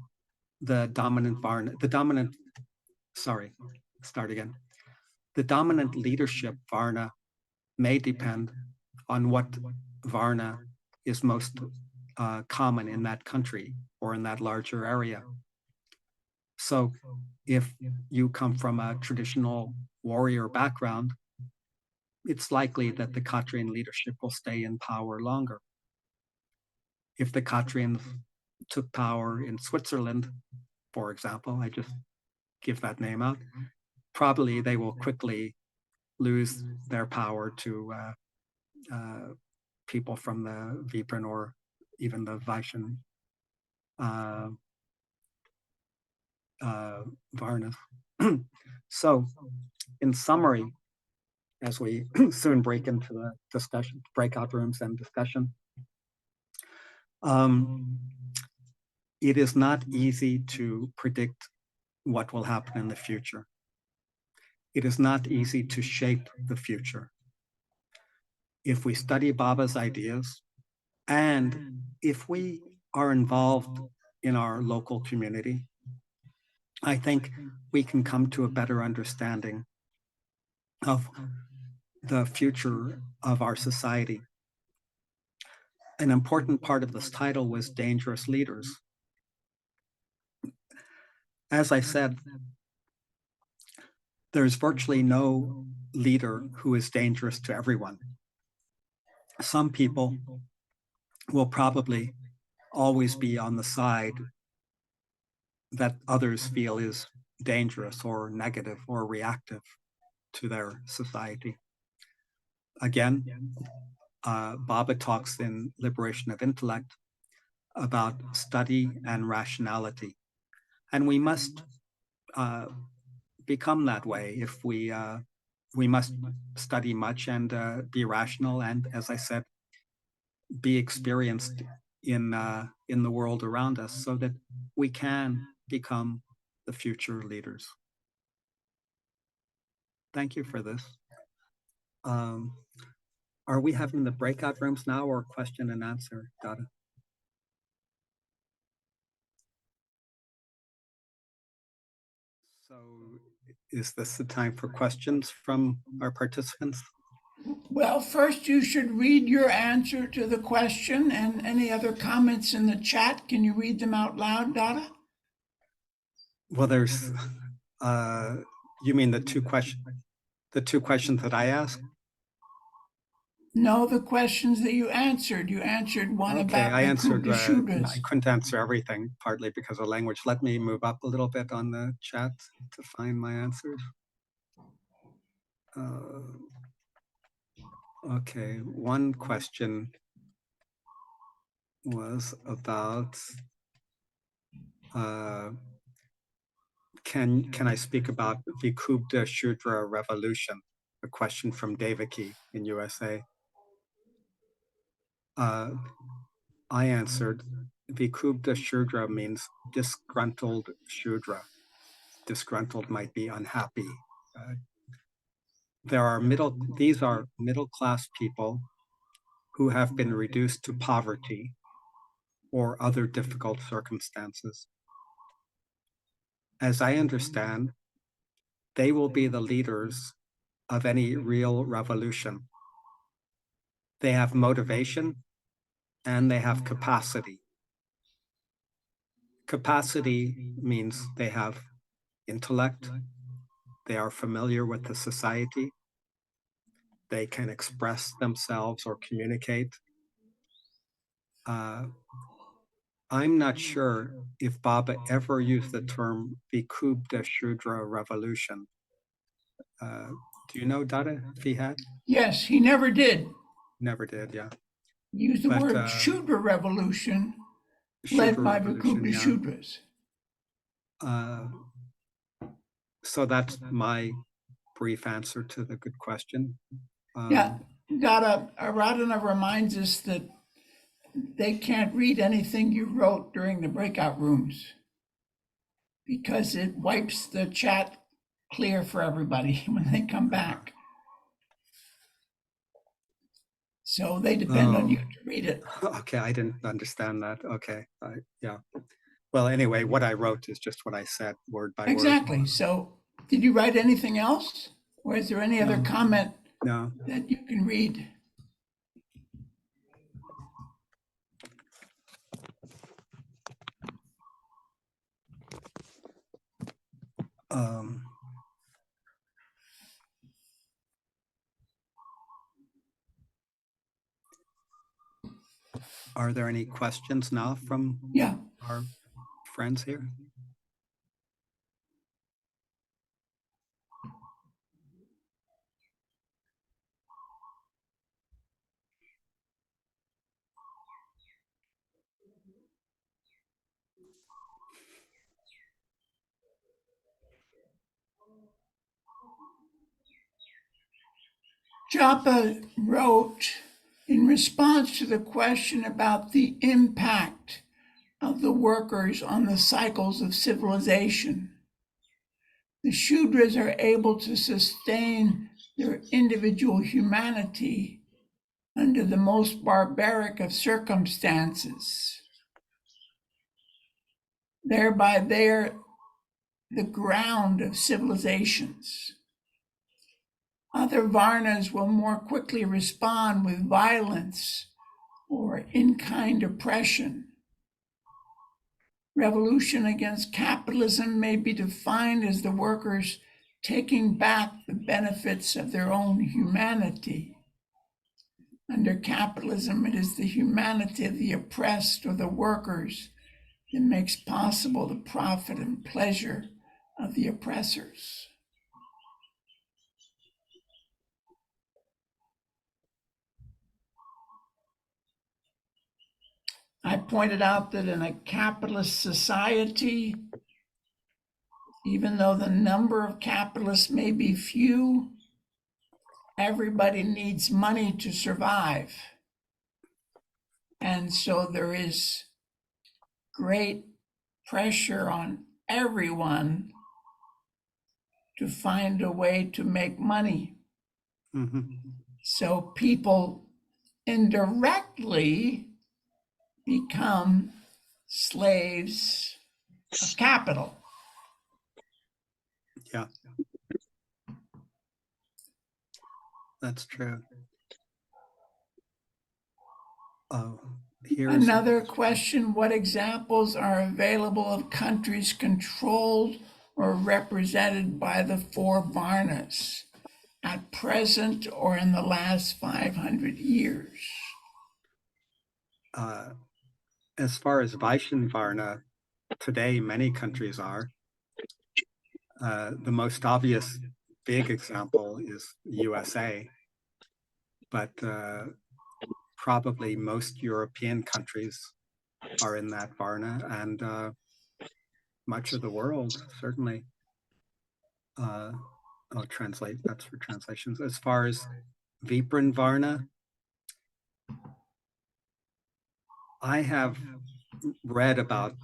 Speaker 7: the dominant Varna, the dominant leadership Varna may depend on what Varna is most common in that country or in that larger area. So if you come from a traditional warrior background, it's likely that the Khatrian leadership will stay in power longer. If the Khatrians took power in Switzerland, for example, I just give that name out, probably they will quickly lose their power to people from the Vipran or even the Vaishyan Varnas. So in summary, as we soon break into the discussion, breakout rooms and discussion, it is not easy to predict what will happen in the future. It is not easy to shape the future. If we study Baba's ideas, and if we are involved in our local community, I think we can come to a better understanding of the future of our society. An important part of this title was Dangerous Leaders. As I said, there's virtually no leader who is dangerous to everyone. Some people will probably always be on the side that others feel is dangerous or negative or reactive to their society. Again, Baba talks in Liberation of Intellect about study and rationality. And we must become that way if we must study much and be rational and, as I said, be experienced in the world around us so that we can become the future leaders. Thank you for this. Are we having the breakout rooms now or question and answer, Dada? So is this the time for questions from our participants?
Speaker 2: Well, first you should read your answer to the question and any other comments in the chat. Can you read them out loud, Dada?
Speaker 7: Well, there's, you mean the two questions that I asked?
Speaker 2: No, the questions that you answered. You answered one
Speaker 7: Okay,
Speaker 2: about
Speaker 7: I
Speaker 2: the
Speaker 7: answered,
Speaker 2: Kubla Shudras.
Speaker 7: I couldn't answer everything, partly because of language. Let me move up a little bit on the chat to find my answers. Okay, one question was about, can I speak about the Kubla Shudra revolution? A question from Devaki in USA. I answered, Vikubda Shudra means disgruntled Shudra. Disgruntled might be unhappy. These are middle-class people who have been reduced to poverty or other difficult circumstances. As I understand, they will be the leaders of any real revolution. They have motivation and they have capacity. Capacity means they have intellect, they are familiar with the society, they can express themselves or communicate. I'm not sure if Baba ever used the term Vikubda Shudra revolution. Do you know, Dada, if he had?
Speaker 2: Yes, he never did.
Speaker 7: Never did, yeah.
Speaker 2: He used the word Shudra revolution led by the Kubla Shudras.
Speaker 7: So that's my brief answer to the good question.
Speaker 2: Yeah, Dada, Aradhana reminds us that they can't read anything you wrote during the breakout rooms because it wipes the chat clear for everybody when they come back. So they depend on you to read it.
Speaker 7: Okay, I didn't understand that. Okay, yeah. Well, anyway, what I wrote is just what I said, word by word.
Speaker 2: Exactly. So did you write anything else? Or is there any other comment that you can read?
Speaker 7: Are there any questions now from our friends here?
Speaker 2: Japa wrote in response to the question about the impact of the workers on the cycles of civilization. The Shudras are able to sustain their individual humanity under the most barbaric of circumstances. Thereby, they're the ground of civilizations. Other Varnas will more quickly respond with violence or in-kind oppression. Revolution against capitalism may be defined as the workers taking back the benefits of their own humanity. Under capitalism, it is the humanity of the oppressed or the workers that makes possible the profit and pleasure of the oppressors. I pointed out that in a capitalist society, even though the number of capitalists may be few, everybody needs money to survive. And so there is great pressure on everyone to find a way to make money. So people indirectly become slaves of capital.
Speaker 7: Yeah, that's true. Oh, here's
Speaker 2: Another question, what examples are available of countries controlled or represented by the four Varnas at present or in the last 500 years?
Speaker 7: As far as Vaishyan Varna, today many countries are. The most obvious big example is USA, but probably most European countries are in that Varna, and much of the world, certainly. I'll translate, that's for translations. As far as Vipran Varna, I have read about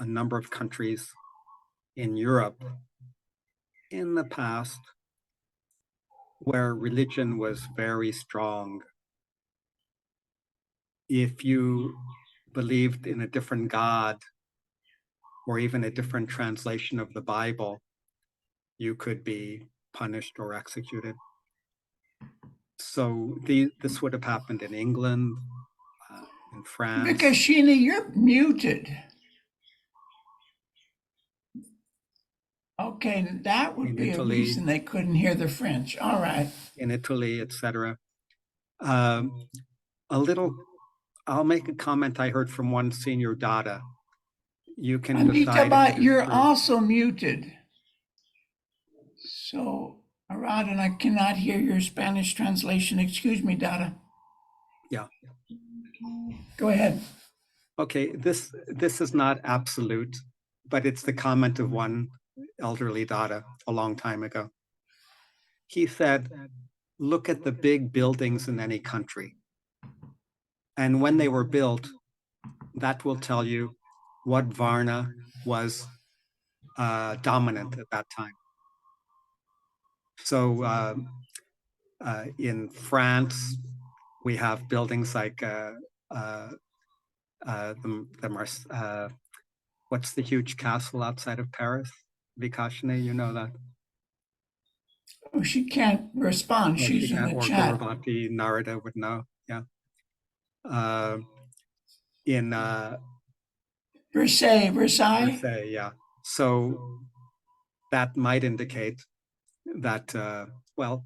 Speaker 7: a number of countries in Europe in the past where religion was very strong. If you believed in a different God or even a different translation of the Bible, you could be punished or executed. So this would have happened in England, in France.
Speaker 2: Vikashini, you're muted. Okay, that would
Speaker 7: In
Speaker 2: be
Speaker 7: Italy.
Speaker 2: a reason they couldn't hear the French. All right.
Speaker 7: In Italy, etc. I'll make a comment I heard from one senior Dada. You can decide.
Speaker 2: Anita, you're also muted. So, Aradan, I cannot hear your Spanish translation. Excuse me, Dada.
Speaker 7: Yeah.
Speaker 2: Go ahead.
Speaker 7: Okay, this is not absolute, but it's the comment of one elderly Dada a long time ago. He said, look at the big buildings in any country. And when they were built, that will tell you what Varna was dominant at that time. So in France, we have buildings like what's the huge castle outside of Paris? Vikashini, you know that.
Speaker 2: Oh, she can't respond. She's in the chat.
Speaker 7: Gauravati, Narada would know. Yeah. In
Speaker 2: Versailles.
Speaker 7: Yeah. So that might indicate that, well,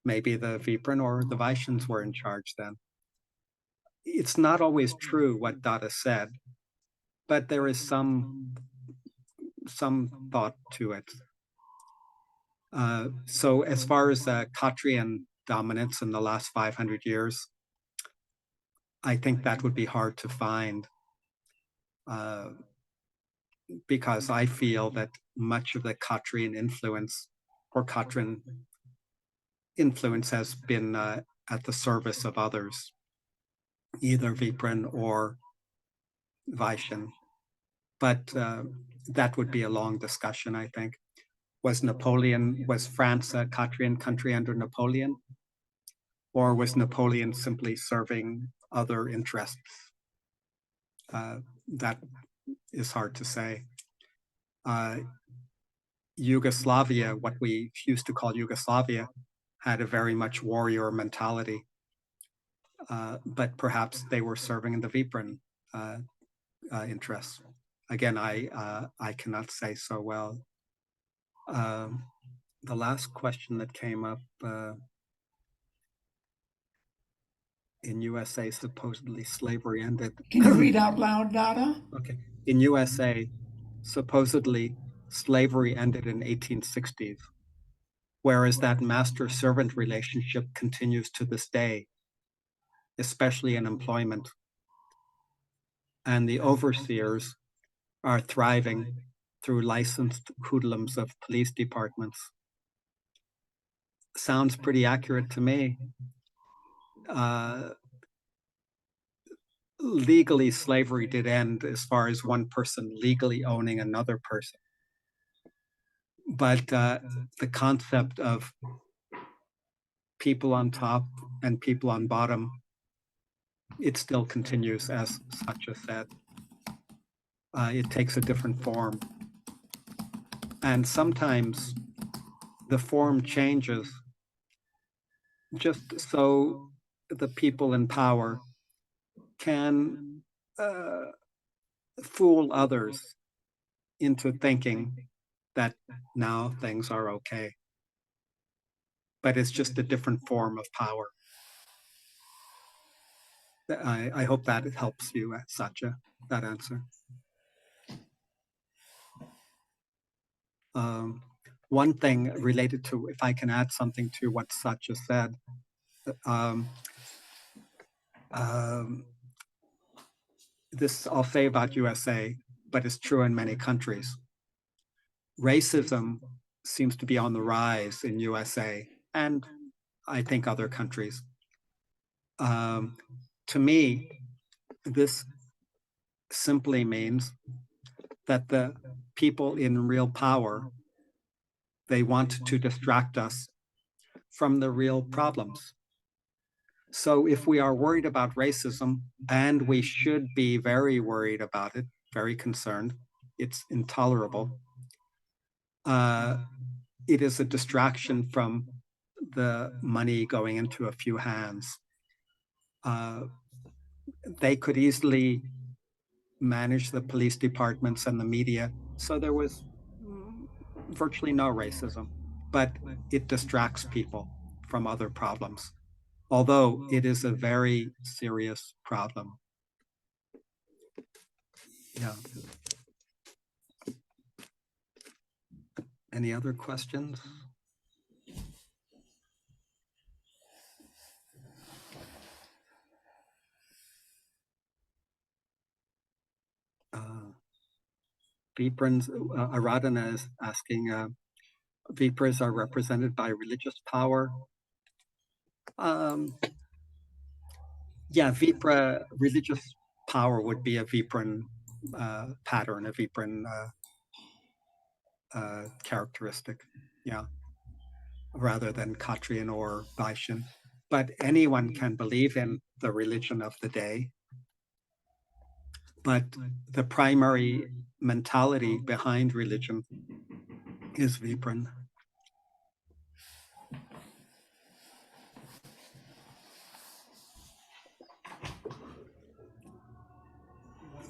Speaker 7: maybe the Vipran or the Vaishyans were in charge then. It's not always true what Dada said, but there is some thought to it. So as far as Khatriyan dominance in the last 500 years, I think that would be hard to find because I feel that much of the Khatriyan influence or Khatriyan influence has been at the service of others, either Viprin or Vaishan. But that would be a long discussion, I think. Was France a Khatrian country under Napoleon? Or was Napoleon simply serving other interests? That is hard to say. Yugoslavia, what we used to call Yugoslavia, had a very much warrior mentality, but perhaps they were serving in the Viprin interests. Again, I cannot say so well. The last question that came up, in USA, supposedly slavery ended.
Speaker 2: Can you read out loud, Dada?
Speaker 7: Okay. In USA, supposedly slavery ended in 1860s, whereas that master-servant relationship continues to this day, especially in employment. And the overseers are thriving through licensed hoodlums of police departments. Sounds pretty accurate to me. Legally, slavery did end as far as one person legally owning another person. But the concept of people on top and people on bottom, it still continues, as Satya said. It takes a different form. And sometimes the form changes just so the people in power can fool others into thinking that now things are okay. But it's just a different form of power. I hope that it helps you, Satya, that answer. One thing related to, if I can add something to what Satya said, this I'll say about USA, but it's true in many countries. Racism seems to be on the rise in USA and I think other countries. To me, this simply means that the people in real power, they want to distract us from the real problems. So if we are worried about racism, and we should be very worried about it, very concerned, it's intolerable. It is a distraction from the money going into a few hands. They could easily manage the police departments and the media, so there was virtually no racism, but it distracts people from other problems, although it is a very serious problem. Yeah. Any other questions? Viprins, Aradhana is asking, Vipras are represented by religious power. Yeah, Vipra, religious power would be a Vipran pattern, a Vipran characteristic, yeah, rather than Khatriyan or Vaishyan. But anyone can believe in the religion of the day. But the primary mentality behind religion is Vipran.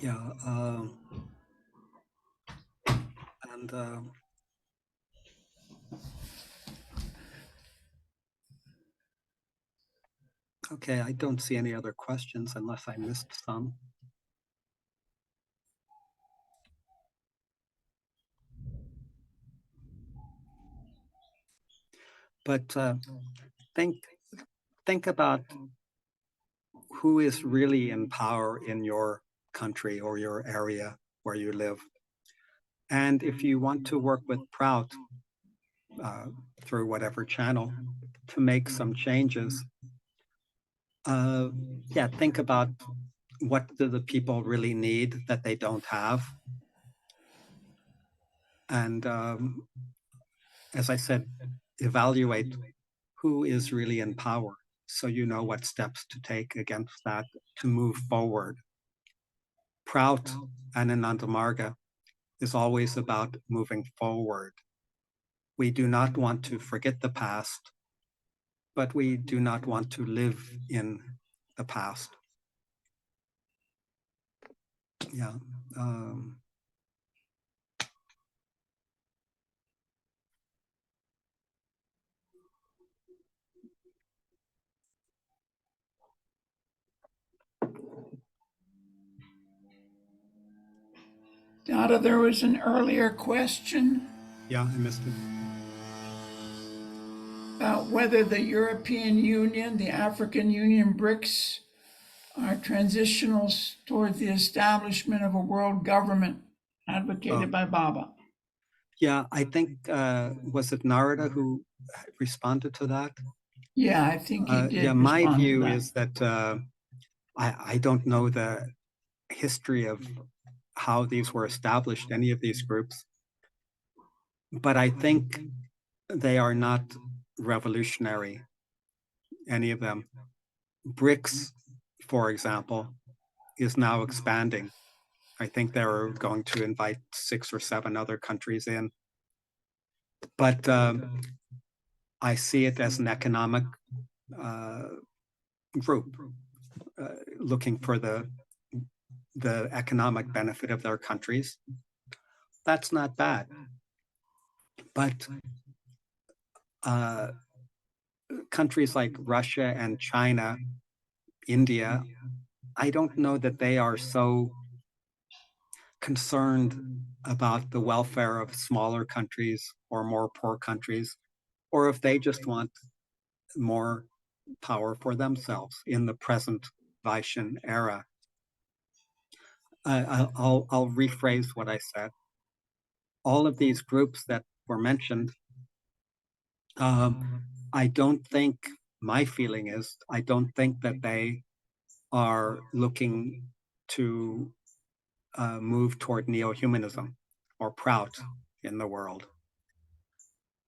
Speaker 7: Yeah, and okay, I don't see any other questions unless I missed some. But think about who is really in power in your country or your area where you live. And if you want to work with Prout through whatever channel, to make some changes, yeah, think about what do the people really need that they don't have. And as I said, evaluate who is really in power so you know what steps to take against that to move forward. Prout and Anandamarga is always about moving forward. We do not want to forget the past, but we do not want to live in the past. Yeah.
Speaker 2: Dada, there was an earlier question
Speaker 7: Yeah, I missed it.
Speaker 2: about whether the European Union, the African Union, BRICS are transitionals toward the establishment of a world government advocated by Baba.
Speaker 7: Yeah, I think, was it Narada who responded to that?
Speaker 2: Yeah, I think he did.
Speaker 7: Yeah, my
Speaker 2: respond to
Speaker 7: view
Speaker 2: that.
Speaker 7: is that I don't know the history of how these were established, any of these groups, but I think they are not revolutionary, any of them. BRICS, for example, is now expanding. I think they're going to invite 6 or 7 other countries in. But I see it as an economic group looking for the economic benefit of their countries. That's not bad. But countries like Russia and China, India, I don't know that they are so concerned about the welfare of smaller countries or more poor countries, or if they just want more power for themselves in the present Vaishyan era. I'll rephrase what I said. All of these groups that were mentioned, I don't think, my feeling is, I don't think that they are looking to move toward neo-humanism or Prout in the world.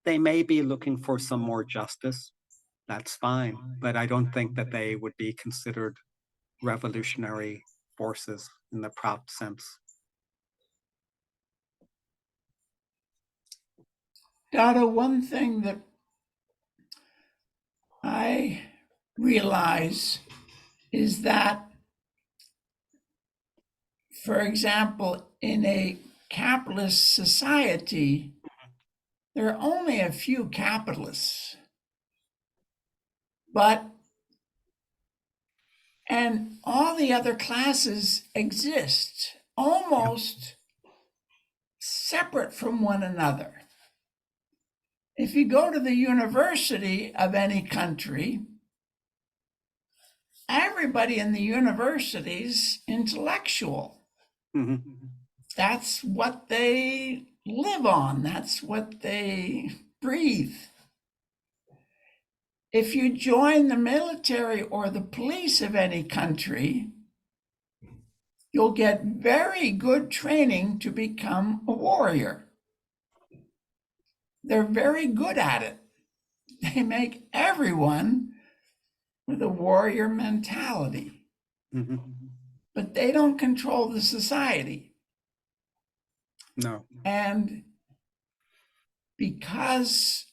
Speaker 7: They may be looking for some more justice. That's fine, but I don't think that they would be considered revolutionary forces in the Prout sense.
Speaker 2: Dada, one thing that I realize is that, for example, in a capitalist society, there are only a few capitalists. And all the other classes exist almost separate from one another. If you go to the university of any country, everybody in the university's intellectual.
Speaker 7: Mm-hmm.
Speaker 2: That's what they live on. That's what they breathe. If you join the military or the police of any country, you'll get very good training to become a warrior. They're very good at it. They make everyone with a warrior mentality.
Speaker 7: Mm-hmm.
Speaker 2: But they don't control the society.
Speaker 7: No.
Speaker 2: And because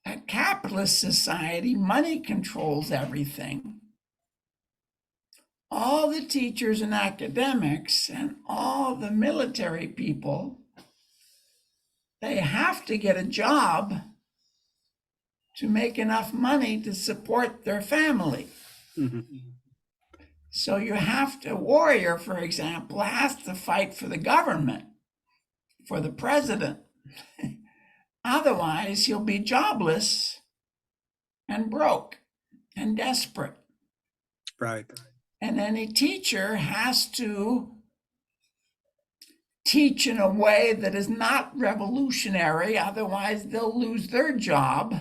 Speaker 2: a capitalist society, money controls everything, all the teachers and academics and all the military people, they have to get a job to make enough money to support their family.
Speaker 7: Mm-hmm.
Speaker 2: So you have to, a warrior, for example, has to fight for the government, for the president. Otherwise, he'll be jobless and broke and desperate.
Speaker 7: Right.
Speaker 2: And any teacher has to teach in a way that is not revolutionary, otherwise they'll lose their job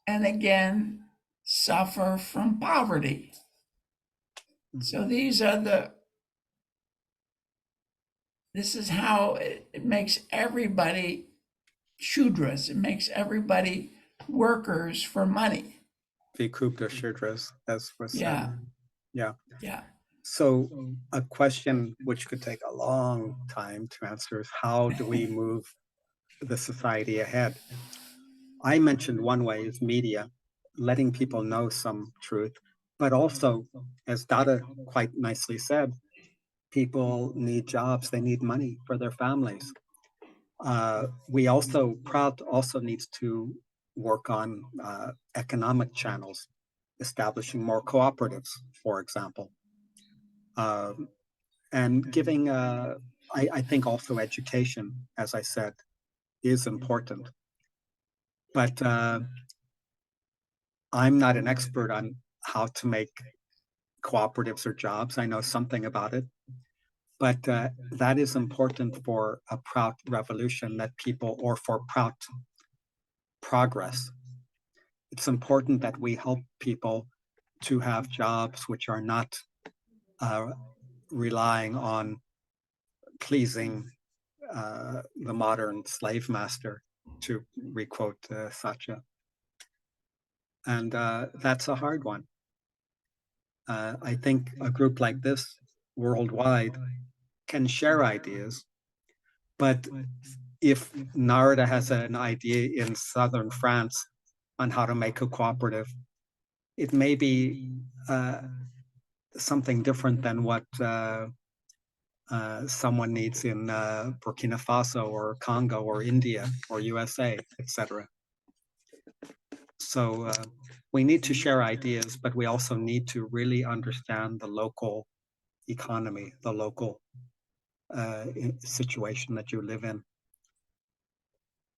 Speaker 2: and again suffer from poverty. So these are this is how it makes everybody shudras. It makes everybody workers for money.
Speaker 7: Vikupta Shudras, as was said.
Speaker 2: Yeah.
Speaker 7: Yeah.
Speaker 2: Yeah.
Speaker 7: So a question which could take a long time to answer is how do we move the society ahead? I mentioned one way is media, letting people know some truth, but also, as Dada quite nicely said, people need jobs, they need money for their families. Proud also needs to work on economic channels, establishing more cooperatives, for example. And giving, I think also education, as I said, is important. But I'm not an expert on how to make cooperatives or jobs. I know something about it. But that is important for a proud revolution that people, or for proud progress. It's important that we help people to have jobs which are not relying on pleasing the modern slave master, to requote Satya. And that's a hard one. I think a group like this worldwide can share ideas, but if Narada has an idea in southern France on how to make a cooperative, it may be something different than what someone needs in Burkina Faso or Congo or India or USA, etc. So we need to share ideas, but we also need to really understand the local economy, the local situation that you live in.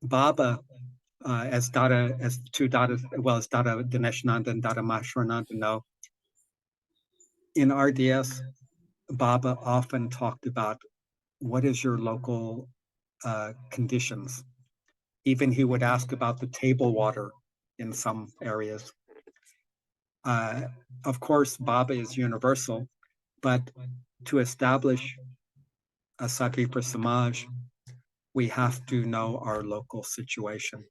Speaker 7: Baba, as Dada Dineshananda and Dada Maheshwarananda know, in RDS, Baba often talked about what is your local conditions. Even he would ask about the table water in some areas. Of course, Baba is universal, but to establish a Satvipra Samaj, we have to know our local situation,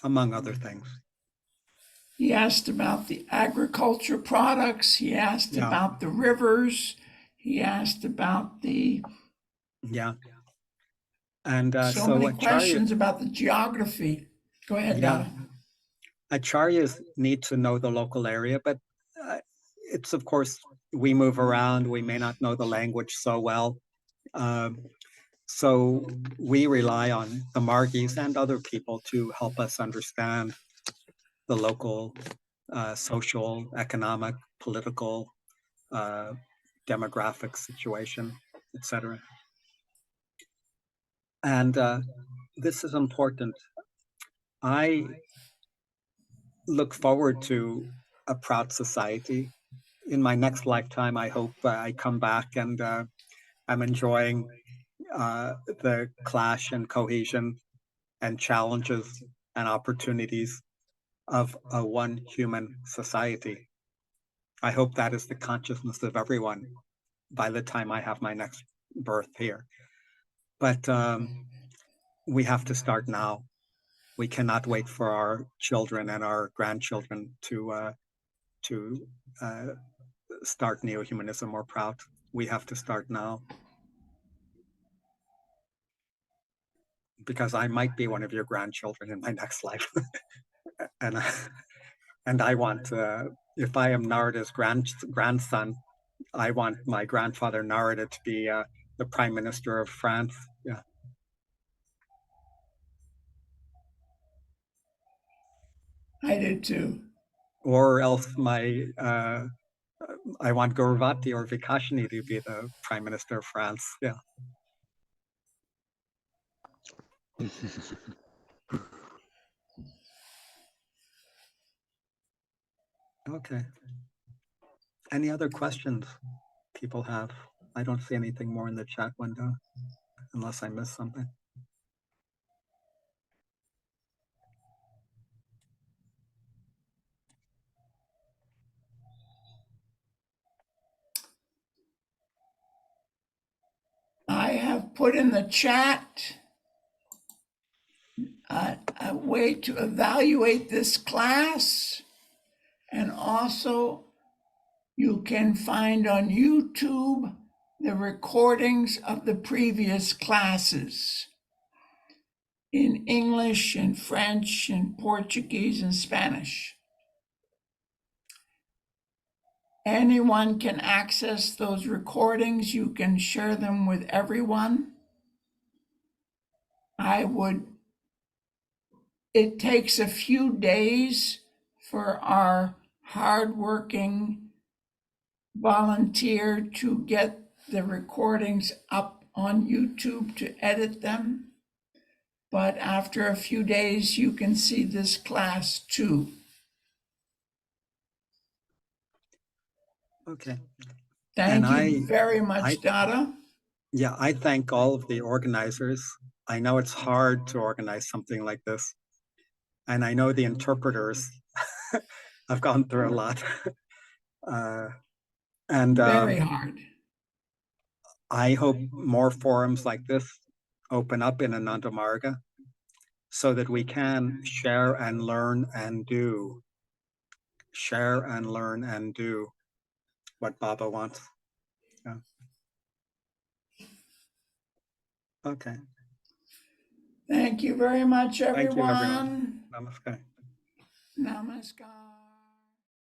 Speaker 7: among other things.
Speaker 2: He asked about the agriculture products. He asked about the rivers. He asked about the
Speaker 7: and
Speaker 2: so many questions about the geography. Go ahead, Dada.
Speaker 7: Acharyas need to know the local area, but it's, of course, we move around. We may not know the language so well. So we rely on the Margis and other people to help us understand the local social, economic, political, demographic situation, etc. And this is important. I look forward to a proud society. In my next lifetime, I hope I come back and I'm enjoying the clash and cohesion and challenges and opportunities of a one human society. I hope that is the consciousness of everyone by the time I have my next birth here. But we have to start now. We cannot wait for our children and our grandchildren to start neo-humanism or proud. We have to start now. Because I might be one of your grandchildren in my next life. and I want, if I am Narada's grandson, I want my grandfather Narada to be the Prime Minister of France. Yeah.
Speaker 2: I do too.
Speaker 7: Or else I want Gauravati or Vikashini to be the Prime Minister of France. Yeah. Okay. Any other questions people have? I don't see anything more in the chat window, unless I missed something.
Speaker 2: I have put in the chat a way to evaluate this class. And also, you can find on YouTube the recordings of the previous classes in English and French and Portuguese and Spanish. Anyone can access those recordings. You can share them with everyone. It takes a few days for our hardworking volunteer to get the recordings up on YouTube to edit them. But after a few days, you can see this class too.
Speaker 7: Okay.
Speaker 2: Thank
Speaker 7: And
Speaker 2: you very much, Dada.
Speaker 7: Yeah, I thank all of the organizers. I know it's hard to organize something like this. And I know the interpreters. I've gone through a lot.
Speaker 2: Very hard.
Speaker 7: I hope more forums like this open up in Ananda Marga so that we can share and learn and do. Share and learn and do what Baba wants. Yeah. Okay.
Speaker 2: Thank you very much,
Speaker 7: Thank you,
Speaker 2: everyone.
Speaker 7: everyone. Namaskar.
Speaker 2: Namaskar.